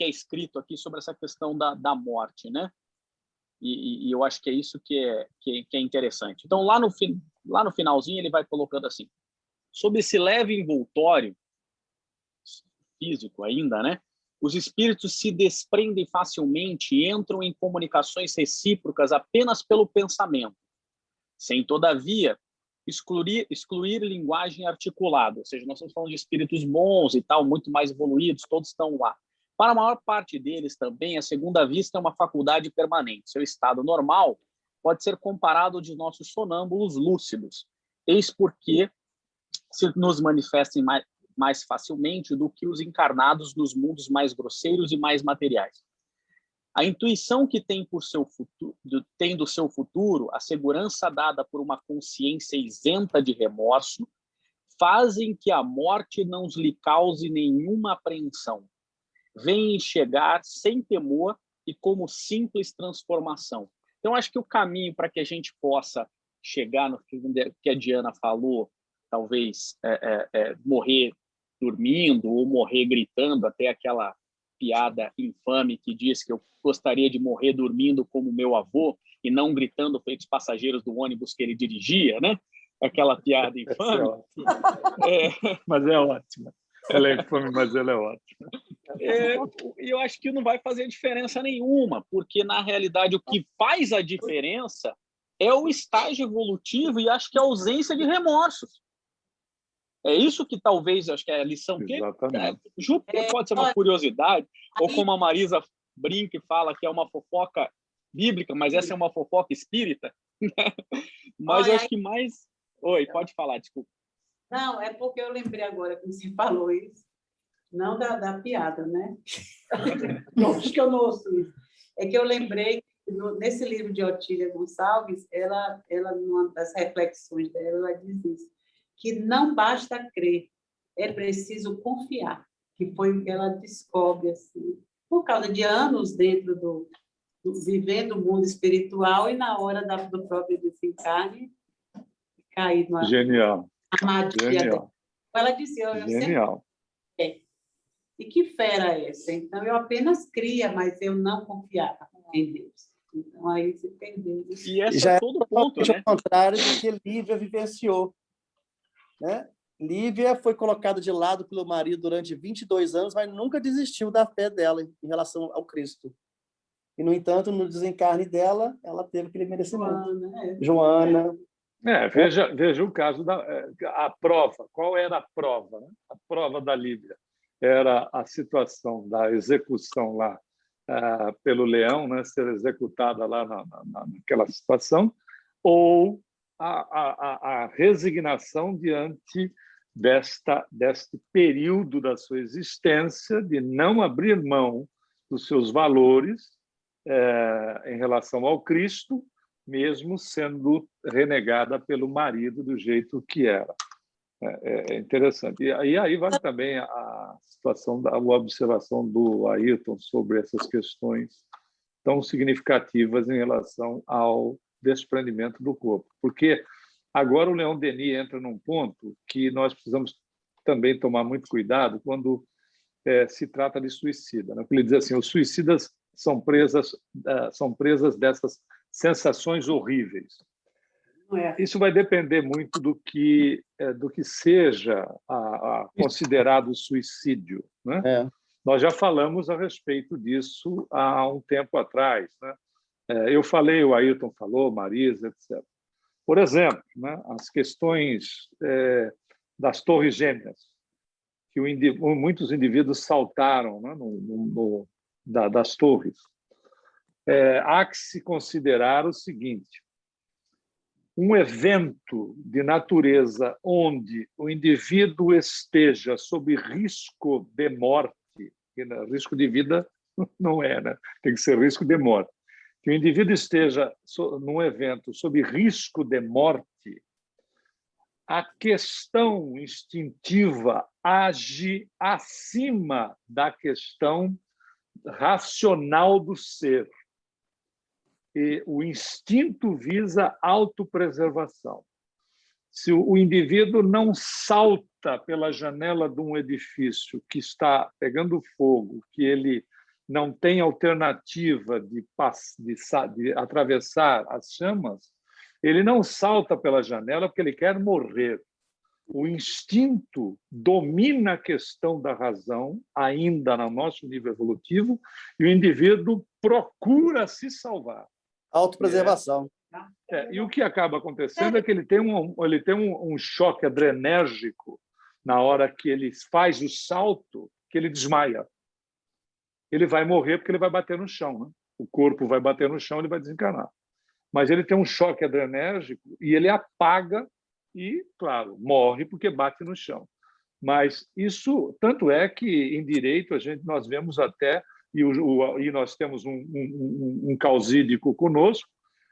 é escrito aqui sobre essa questão da morte, E eu acho que é isso que é interessante. Então, lá no finalzinho, ele vai colocando assim: sob esse leve envoltório físico ainda, os espíritos se desprendem facilmente e entram em comunicações recíprocas apenas pelo pensamento, sem, todavia, excluir linguagem articulada. Ou seja, nós estamos falando de espíritos bons e tal, muito mais evoluídos, todos estão lá. Para a maior parte deles também, a segunda vista é uma faculdade permanente. Seu estado normal pode ser comparado ao de nossos sonâmbulos lúcidos. Eis porque se nos manifestem mais facilmente do que os encarnados dos mundos mais grosseiros e mais materiais. A intuição que tem do seu futuro, a segurança dada por uma consciência isenta de remorso, fazem que a morte não lhe cause nenhuma apreensão. Vêm chegar sem temor e como simples transformação. Então, acho que o caminho para que a gente possa chegar no que a Diana falou, talvez morrer dormindo ou morrer gritando, até aquela piada infame que diz que eu gostaria de morrer dormindo como meu avô e não gritando feito os passageiros do ônibus que ele dirigia, Aquela piada infame. Mas é ótima. Ela é infame, mas ela é ótima. E eu acho que não vai fazer diferença nenhuma, porque, na realidade, o que faz a diferença é o estágio evolutivo e acho que a ausência de remorsos. É isso que talvez, acho que é a lição. Júpiter pode ser uma curiosidade, ou como a Marisa brinca e fala que é uma fofoca bíblica, mas essa é uma fofoca espírita. Mas eu acho que mais... Oi, pode falar, desculpa. Não, é porque eu lembrei agora que você falou isso, não da piada, Não, acho que eu não ouço isso. É que eu lembrei, nesse livro de Otília Gonçalves, ela, numa das reflexões dela, ela diz isso, que não basta crer, é preciso confiar, que foi o que ela descobre, assim, por causa de anos dentro vivendo o mundo espiritual e na hora do próprio desencarne, cair numa armadilha. Genial. Ela dizia, eu Genial. sempre... E que fera é essa? Então, eu apenas cria, mas eu não confiava em Deus. Então, aí se perdeu. E esse é todo ponto, ao contrário do que Lívia vivenciou. Lívia foi colocada de lado pelo marido durante 22 anos, mas nunca desistiu da fé dela em relação ao Cristo. E, no entanto, no desencarne dela, ela teve aquele merecimento. Joana. Veja o caso a prova. Qual era a prova? Né? A prova da Lívia era a situação da execução lá pelo leão, né? Ser executada lá naquela situação, ou a resignação diante deste período da sua existência de não abrir mão dos seus valores em relação ao Cristo, mesmo sendo renegada pelo marido do jeito que era. É interessante. E aí vale também a situação, a observação do Ayrton sobre essas questões tão significativas em relação ao desprendimento do corpo. Porque agora o Leon Denis entra num ponto que nós precisamos também tomar muito cuidado quando se trata de suicida. Né? Ele diz assim, os suicidas são presas dessas sensações horríveis. Isso vai depender muito do que seja considerado suicídio. Né? Nós já falamos a respeito disso há um tempo atrás. Né? Eu falei, o Ayrton falou, Marisa, etc. Por exemplo, né, as questões das torres gêmeas, que muitos indivíduos saltaram, né, das torres. Há que se considerar o seguinte: um evento de natureza onde o indivíduo esteja sob risco de morte, que risco de vida não é, né? Tem que ser risco de morte. Que o indivíduo esteja num evento sob risco de morte, a questão instintiva age acima da questão racional do ser. E o instinto visa autopreservação. Se o indivíduo não salta pela janela de um edifício que está pegando fogo, que ele não tem alternativa de atravessar as chamas, ele não salta pela janela porque ele quer morrer. O instinto domina a questão da razão, ainda no nosso nível evolutivo, e o indivíduo procura se salvar. Autopreservação. E o que acaba acontecendo é que ele tem um choque adrenérgico na hora que ele faz o salto, que ele desmaia. Ele vai morrer porque ele vai bater no chão. Né? O corpo vai bater no chão, ele vai desencarnar. Mas ele tem um choque adrenérgico e ele apaga e, claro, morre porque bate no chão. Mas isso, tanto é que em direito nós vemos até, e nós temos um causídico conosco,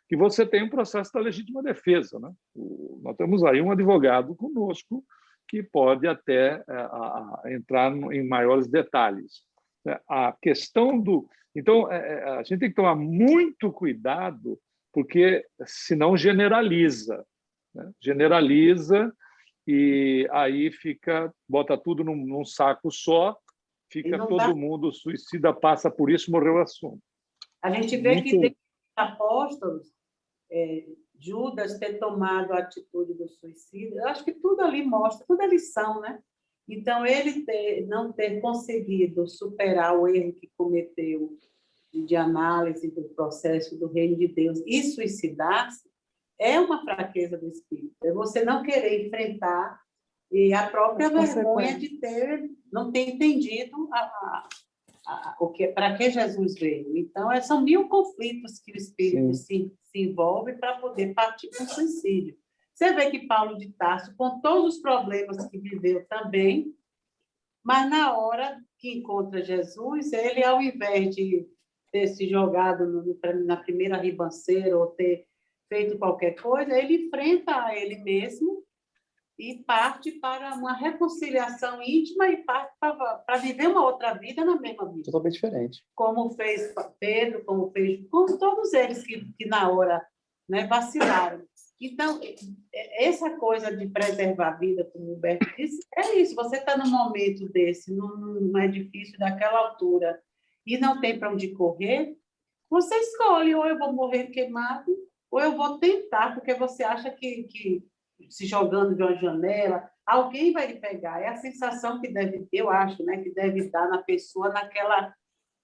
que você tem um processo da legítima defesa. Né? Nós temos aí um advogado conosco que pode até entrar em maiores detalhes. A questão do... Então, a gente tem que tomar muito cuidado, porque senão generaliza. Né? Generaliza e aí bota tudo num saco só, fica todo mundo suicida, passa por isso, morreu o assunto. A gente vê que tem apóstolos, Judas ter tomado a atitude do suicídio, eu acho que tudo ali mostra, tudo é lição, né? Então, ele não ter conseguido superar o erro que cometeu de análise do processo do reino de Deus e suicidar-se, é uma fraqueza do espírito. É você não querer enfrentar e a própria vergonha de não ter entendido para que Jesus veio. Então, são 1000 conflitos que o espírito se envolve para poder partir para o suicídio. Você vê que Paulo de Tarso, com todos os problemas que viveu também, mas na hora que encontra Jesus, ele, ao invés de ter se jogado na primeira ribanceira ou ter feito qualquer coisa, ele enfrenta a ele mesmo e parte para uma reconciliação íntima e parte para viver uma outra vida na mesma vida. Totalmente diferente. Como fez Pedro, como todos eles que na hora, né, vacilaram. Então, essa coisa de preservar a vida, como o Humberto disse, é isso. Você está num momento desse, num edifício daquela altura, e não tem para onde correr, você escolhe, ou eu vou morrer queimado, ou eu vou tentar, porque você acha que se jogando de uma janela, alguém vai lhe pegar. É a sensação que deve ter, eu acho, né, que deve dar na pessoa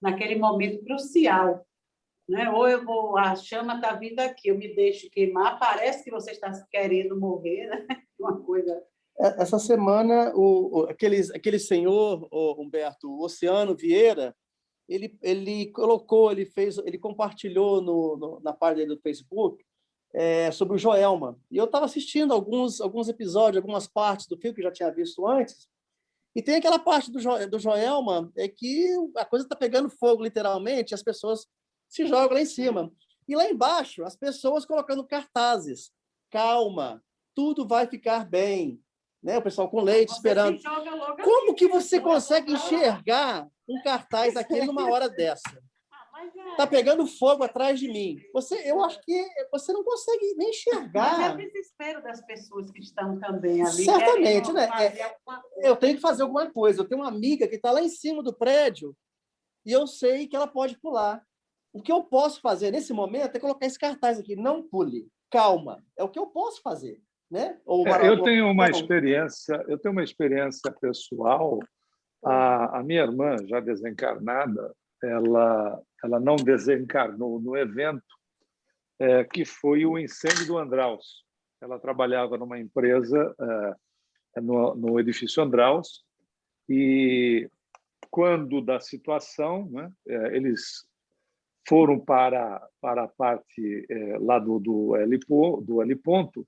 naquele momento crucial. Né? Ou a chama está vindo aqui, eu me deixo queimar, parece que você está querendo morrer, né? Uma coisa... Essa semana, aquele senhor, Humberto, o Oceano Vieira, ele compartilhou na página do Facebook sobre o Joelma. E eu estava assistindo alguns episódios, algumas partes do filme que eu já tinha visto antes, e tem aquela parte do Joelma que a coisa está pegando fogo, literalmente, e as pessoas se jogam lá em cima. E lá embaixo, as pessoas colocando cartazes. Calma, tudo vai ficar bem. Né? O pessoal com leite esperando. Como que você consegue enxergar um cartaz daquele numa hora dessa? Está pegando fogo atrás de mim. Eu acho que você não consegue nem enxergar. Mas é o desespero das pessoas que estão também ali. Certamente, né? Eu tenho que fazer alguma coisa. Eu tenho uma amiga que está lá em cima do prédio e eu sei que ela pode pular. O que eu posso fazer nesse momento é colocar esse cartaz aqui. Não pule. Calma. É o que eu posso fazer. Né? Eu tenho uma experiência pessoal. A minha irmã, já desencarnada, ela não desencarnou no evento que foi o incêndio do Andraus. Ela trabalhava numa empresa no edifício Andraus e, quando da situação, né, eles foram para a parte lá do L ponto,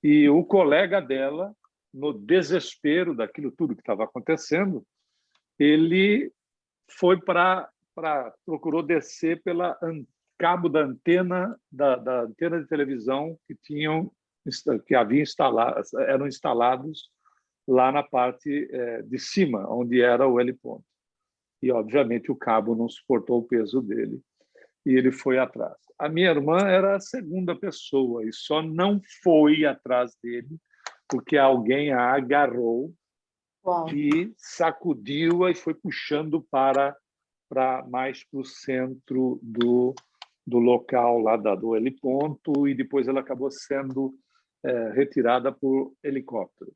e o colega dela, no desespero daquilo tudo que estava acontecendo, ele foi procurou descer pela cabo da antena da antena de televisão que eram instalados lá na parte de cima, onde era o L ponto. E, obviamente, o cabo não suportou o peso dele e ele foi atrás. A minha irmã era a segunda pessoa e só não foi atrás dele porque alguém a agarrou. Uau. E sacudiu e foi puxando mais para o centro do local lá do L ponto, e depois ela acabou sendo retirada por helicóptero.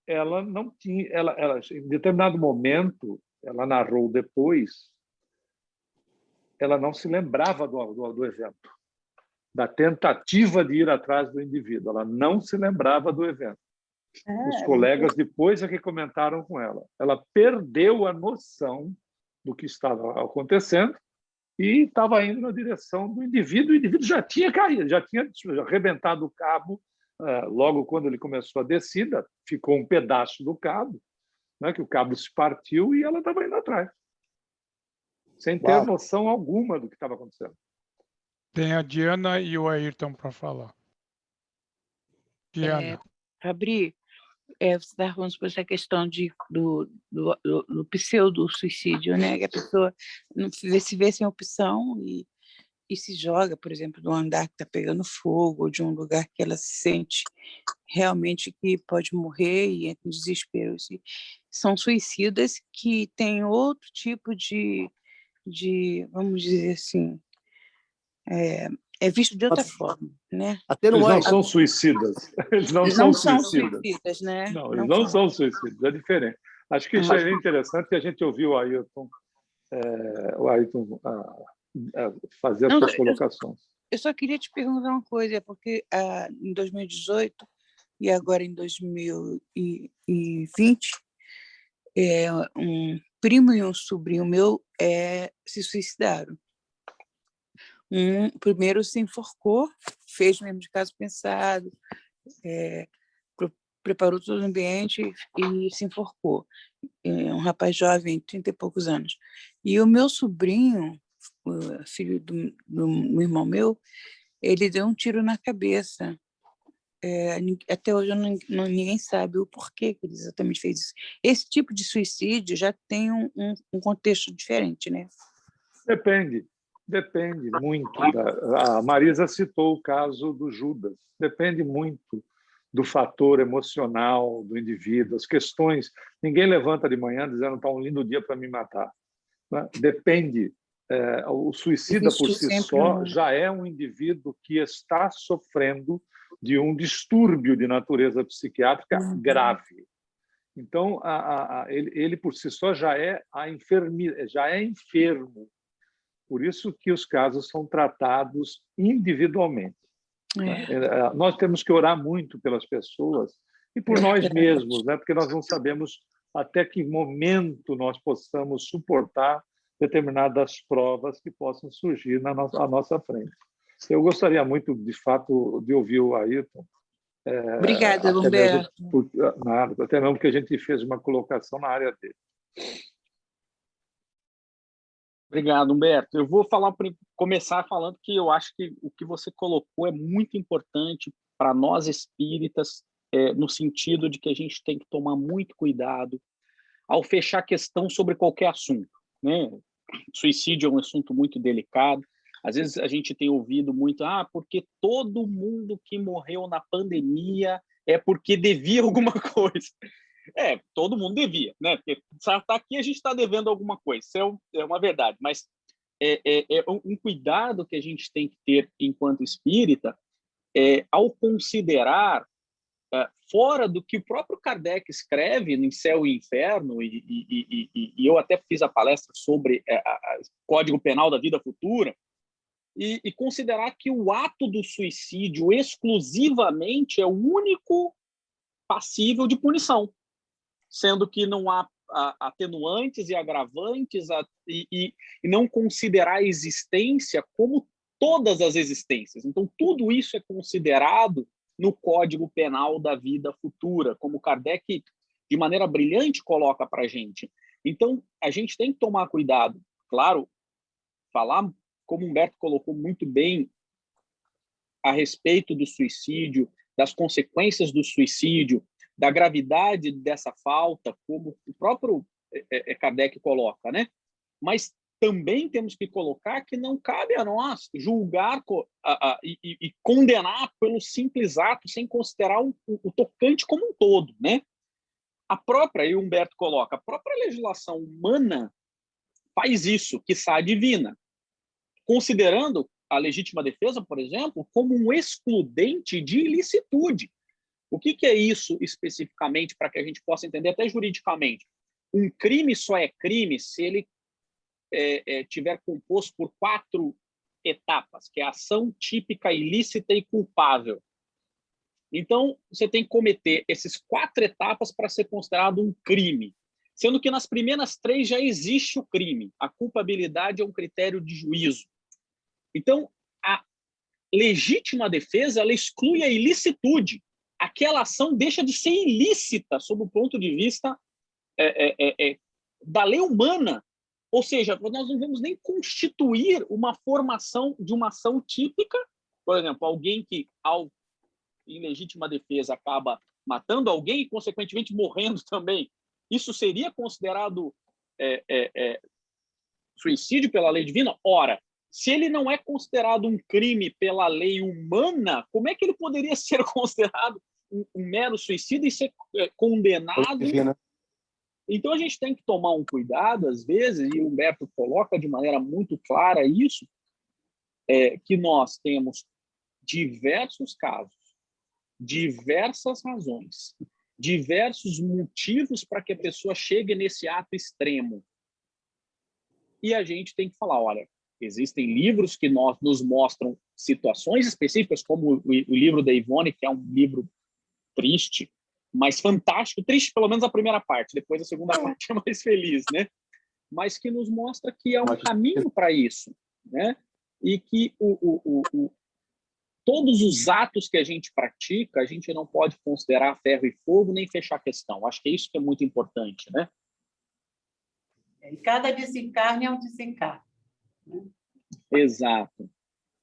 Ela não tinha, em determinado momento, ela narrou depois, ela não se lembrava do evento, da tentativa de ir atrás do indivíduo. Ela não se lembrava do evento. Os colegas depois é que comentaram com ela. Ela perdeu a noção do que estava acontecendo e estava indo na direção do indivíduo. O indivíduo já tinha caído, já tinha arrebentado o cabo. Logo quando ele começou a descida, ficou um pedaço do cabo, né, que o cabo se partiu, e ela estava indo atrás, sem ter noção alguma do que estava acontecendo. Tem a Diana e o Ayrton para falar. Diana. Fabri, você está falando sobre essa questão do pseudo-suicídio, né? Que a pessoa se vê sem opção e se joga, por exemplo, de um andar que está pegando fogo, ou de um lugar que ela se sente realmente que pode morrer e entra em desespero. São suicidas que têm outro tipo de vamos dizer assim, visto de outra forma, né? Eles não são suicidas. Eles não são suicidas, né? Não, eles não são suicidas. É diferente. Acho que isso é interessante, que a gente ouviu o Ayrton fazer as suas colocações. Eu só queria te perguntar uma coisa, porque em 2018 e agora em 2020, um primo e um sobrinho meu se suicidaram. Primeiro se enforcou, fez mesmo de caso pensado, preparou todo o ambiente e se enforcou. Um rapaz jovem, 30 e poucos anos. E o meu sobrinho, filho do irmão meu, ele deu um tiro na cabeça. Até hoje ninguém sabe o porquê que ele exatamente fez isso. Esse tipo de suicídio já tem um contexto diferente, né? Depende muito. A Marisa citou o caso do Judas. Depende muito do fator emocional do indivíduo, as questões. Ninguém levanta de manhã dizendo: está um lindo dia para me matar. Né? Depende. O suicida por si só já é um indivíduo que está sofrendo de um distúrbio de natureza psiquiátrica grave. Então, ele por si só já é enfermo. Por isso que os casos são tratados individualmente. Nós temos que orar muito pelas pessoas e por nós mesmos, né? Porque nós não sabemos até que momento nós possamos suportar determinadas provas que possam surgir à nossa frente. Eu gostaria muito, de fato, de ouvir o Ayrton. Obrigada, Humberto. Até mesmo porque a gente fez uma colocação na área dele. Obrigado, Humberto. Eu vou começar falando que eu acho que o que você colocou é muito importante para nós espíritas, no sentido de que a gente tem que tomar muito cuidado ao fechar a questão sobre qualquer assunto, né? Suicídio é um assunto muito delicado. Às vezes a gente tem ouvido muito, porque todo mundo que morreu na pandemia é porque devia alguma coisa. Todo mundo devia, né? Porque tá aqui, a gente está devendo alguma coisa. Isso é uma verdade. Mas é um cuidado que a gente tem que ter enquanto espírita, ao considerar, fora do que o próprio Kardec escreve em Céu e Inferno, e eu até fiz a palestra sobre o Código Penal da Vida Futura, e considerar que o ato do suicídio exclusivamente é o único passível de punição, sendo que não há atenuantes e agravantes, e não considerar a existência como todas as existências. Então, tudo isso é considerado no Código Penal da Vida Futura, como Kardec, de maneira brilhante, coloca para a gente. Então, a gente tem que tomar cuidado. Claro, falar, como Humberto colocou muito bem, a respeito do suicídio, das consequências do suicídio, da gravidade dessa falta, como o próprio Kardec coloca, né? Mas também temos que colocar que não cabe a nós julgar e condenar pelo simples ato, sem considerar o tocante como um todo, né? E o Humberto coloca, a própria legislação humana faz isso, quiçá a divina, considerando a legítima defesa, por exemplo, como um excludente de ilicitude. O que é isso especificamente, para que a gente possa entender até juridicamente? Um crime só é crime se ele tiver composto por 4 etapas, que é a ação típica, ilícita e culpável. Então, você tem que cometer essas 4 etapas para ser considerado um crime, sendo que nas primeiras 3 já existe o crime. A culpabilidade é um critério de juízo. Então, a legítima defesa, ela exclui a ilicitude. Aquela ação deixa de ser ilícita sob o ponto de vista da lei humana. Ou seja, nós não vamos nem constituir uma formação de uma ação típica. Por exemplo, alguém que, em legítima defesa, acaba matando alguém e, consequentemente, morrendo também. Isso seria considerado suicídio pela lei divina? Ora, se ele não é considerado um crime pela lei humana, como é que ele poderia ser considerado um mero suicida e ser condenado? Então, a gente tem que tomar um cuidado, às vezes, e o Humberto coloca de maneira muito clara isso, que nós temos diversos casos, diversas razões, diversos motivos para que a pessoa chegue nesse ato extremo. E a gente tem que falar, olha, existem livros que nos mostram situações específicas, como o livro da Ivone, que é um livro triste, mas fantástico, triste pelo menos a primeira parte, depois a segunda parte é mais feliz, né? Mas que nos mostra que é um caminho para isso, né? E que todos os atos que a gente pratica, a gente não pode considerar ferro e fogo, nem fechar a questão. Acho que é isso que é muito importante, né? E cada desencarne é um desencarne, né? Exato.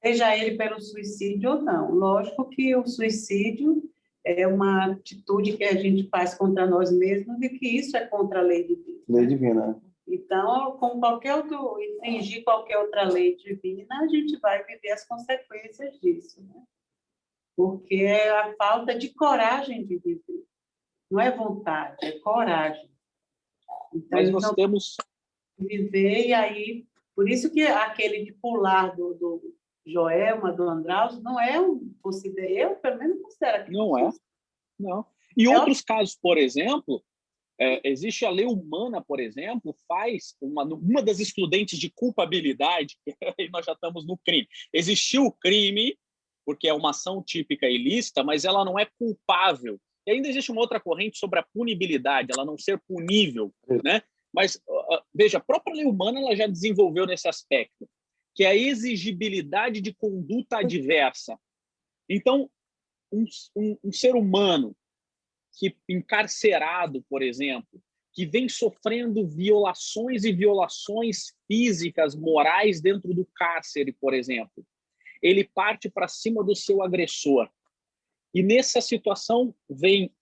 Seja ele pelo suicídio ou não. Lógico que o suicídio é uma atitude que a gente faz contra nós mesmos e que isso é contra a lei divina. Lei divina. Então, com infringir qualquer outra lei divina, a gente vai viver as consequências disso, né? Porque é a falta de coragem de viver. Não é vontade, é coragem. Então, mas nós temos... Viver, e aí... Por isso que aquele de pular Joelma, do Andraus, não é eu pelo menos considero que não é. Não. E outros casos, por exemplo, existe a lei humana, por exemplo, faz uma das excludentes de culpabilidade, aí nós já estamos no crime. Existiu o crime, porque é uma ação típica ilícita, mas ela não é culpável. E ainda existe uma outra corrente sobre a punibilidade, ela não ser punível, né? Mas, veja, a própria lei humana ela já desenvolveu nesse aspecto, que é a exigibilidade de conduta adversa. Então, um ser humano que encarcerado, por exemplo, que vem sofrendo violações e violações físicas, morais dentro do cárcere, por exemplo, ele parte para cima do seu agressor. E nessa situação vem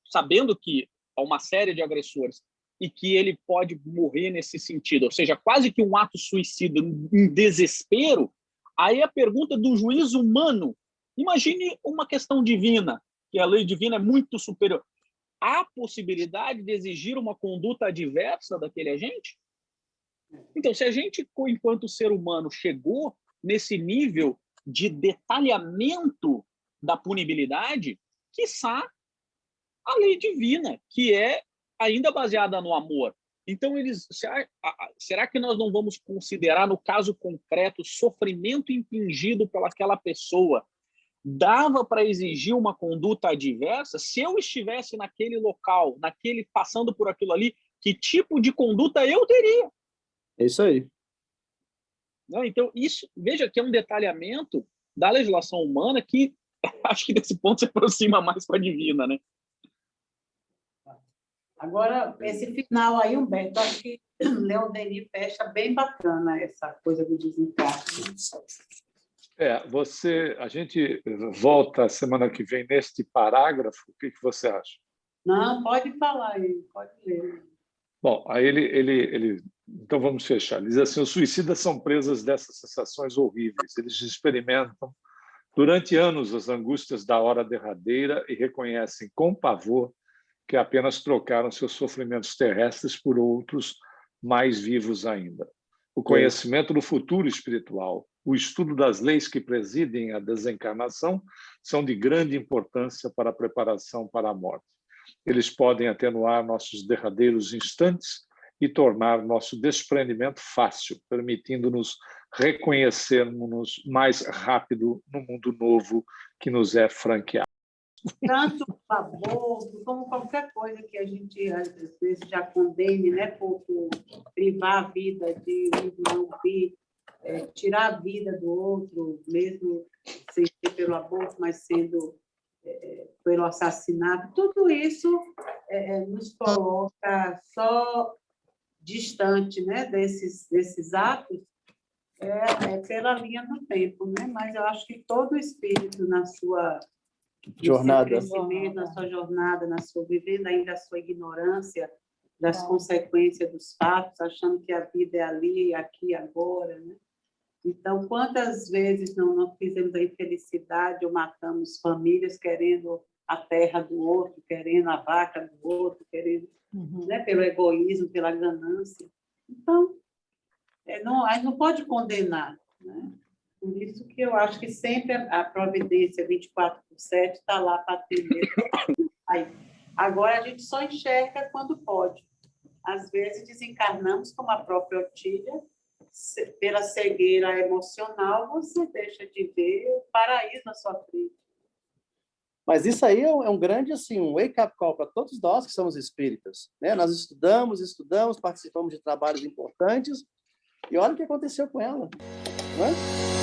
sabendo que há uma série de agressores e que ele pode morrer nesse sentido, ou seja, quase que um ato suicida, um desespero, aí a pergunta do juízo humano, imagine uma questão divina, que a lei divina é muito superior. Há possibilidade de exigir uma conduta adversa daquele agente? Então, se a gente, enquanto ser humano, chegou nesse nível de detalhamento da punibilidade, quiçá a lei divina, que é ainda baseada no amor. Então, será que nós não vamos considerar, no caso concreto, sofrimento impingido pelaquela pessoa? Dava para exigir uma conduta adversa? Se eu estivesse naquele local, passando por aquilo ali, que tipo de conduta eu teria? É isso aí. Então, veja que é um detalhamento da legislação humana que acho que desse ponto se aproxima mais com a divina, né? Agora, esse final aí, Humberto, acho que Leon Denis fecha bem bacana essa coisa do desencarne. A gente volta semana que vem neste parágrafo, o que você acha? Não, pode falar aí, pode ler. Bom, aí então vamos fechar. Ele diz assim: os suicidas são presas dessas sensações horríveis. Eles experimentam durante anos as angústias da hora derradeira e reconhecem com pavor que apenas trocaram seus sofrimentos terrestres por outros mais vivos ainda. O conhecimento do futuro espiritual, o estudo das leis que presidem a desencarnação são de grande importância para a preparação para a morte. Eles podem atenuar nossos derradeiros instantes e tornar nosso desprendimento fácil, permitindo-nos reconhecermos mais rápido no mundo novo que nos é franqueado. Tanto o aborto, como qualquer coisa que a gente, às vezes, já condene, né, por privar a vida de um irmão, tirar a vida do outro, mesmo sem ser pelo aborto, mas sendo pelo assassinato, tudo isso nos coloca só distante, né, desses atos, pela linha do tempo, né? Mas eu acho que todo espírito na sua jornada, crescimento, na sua jornada, vivendo ainda a sua ignorância das consequências dos fatos, achando que a vida é ali, aqui, agora, né? Então, quantas vezes não fizemos a infelicidade ou matamos famílias querendo a terra do outro, querendo a vaca do outro, querendo, né, pelo egoísmo, pela ganância. Então, a gente não pode condenar, né? Por isso que eu acho que sempre a providência 24/7 está lá para atender. Agora, a gente só enxerga quando pode. Às vezes, desencarnamos, como a própria Otília, pela cegueira emocional, você deixa de ver o paraíso na sua frente. Mas isso aí é um grande assim, um wake-up call para todos nós que somos espíritas, né? Nós estudamos, participamos de trabalhos importantes, e olha o que aconteceu com ela, não é?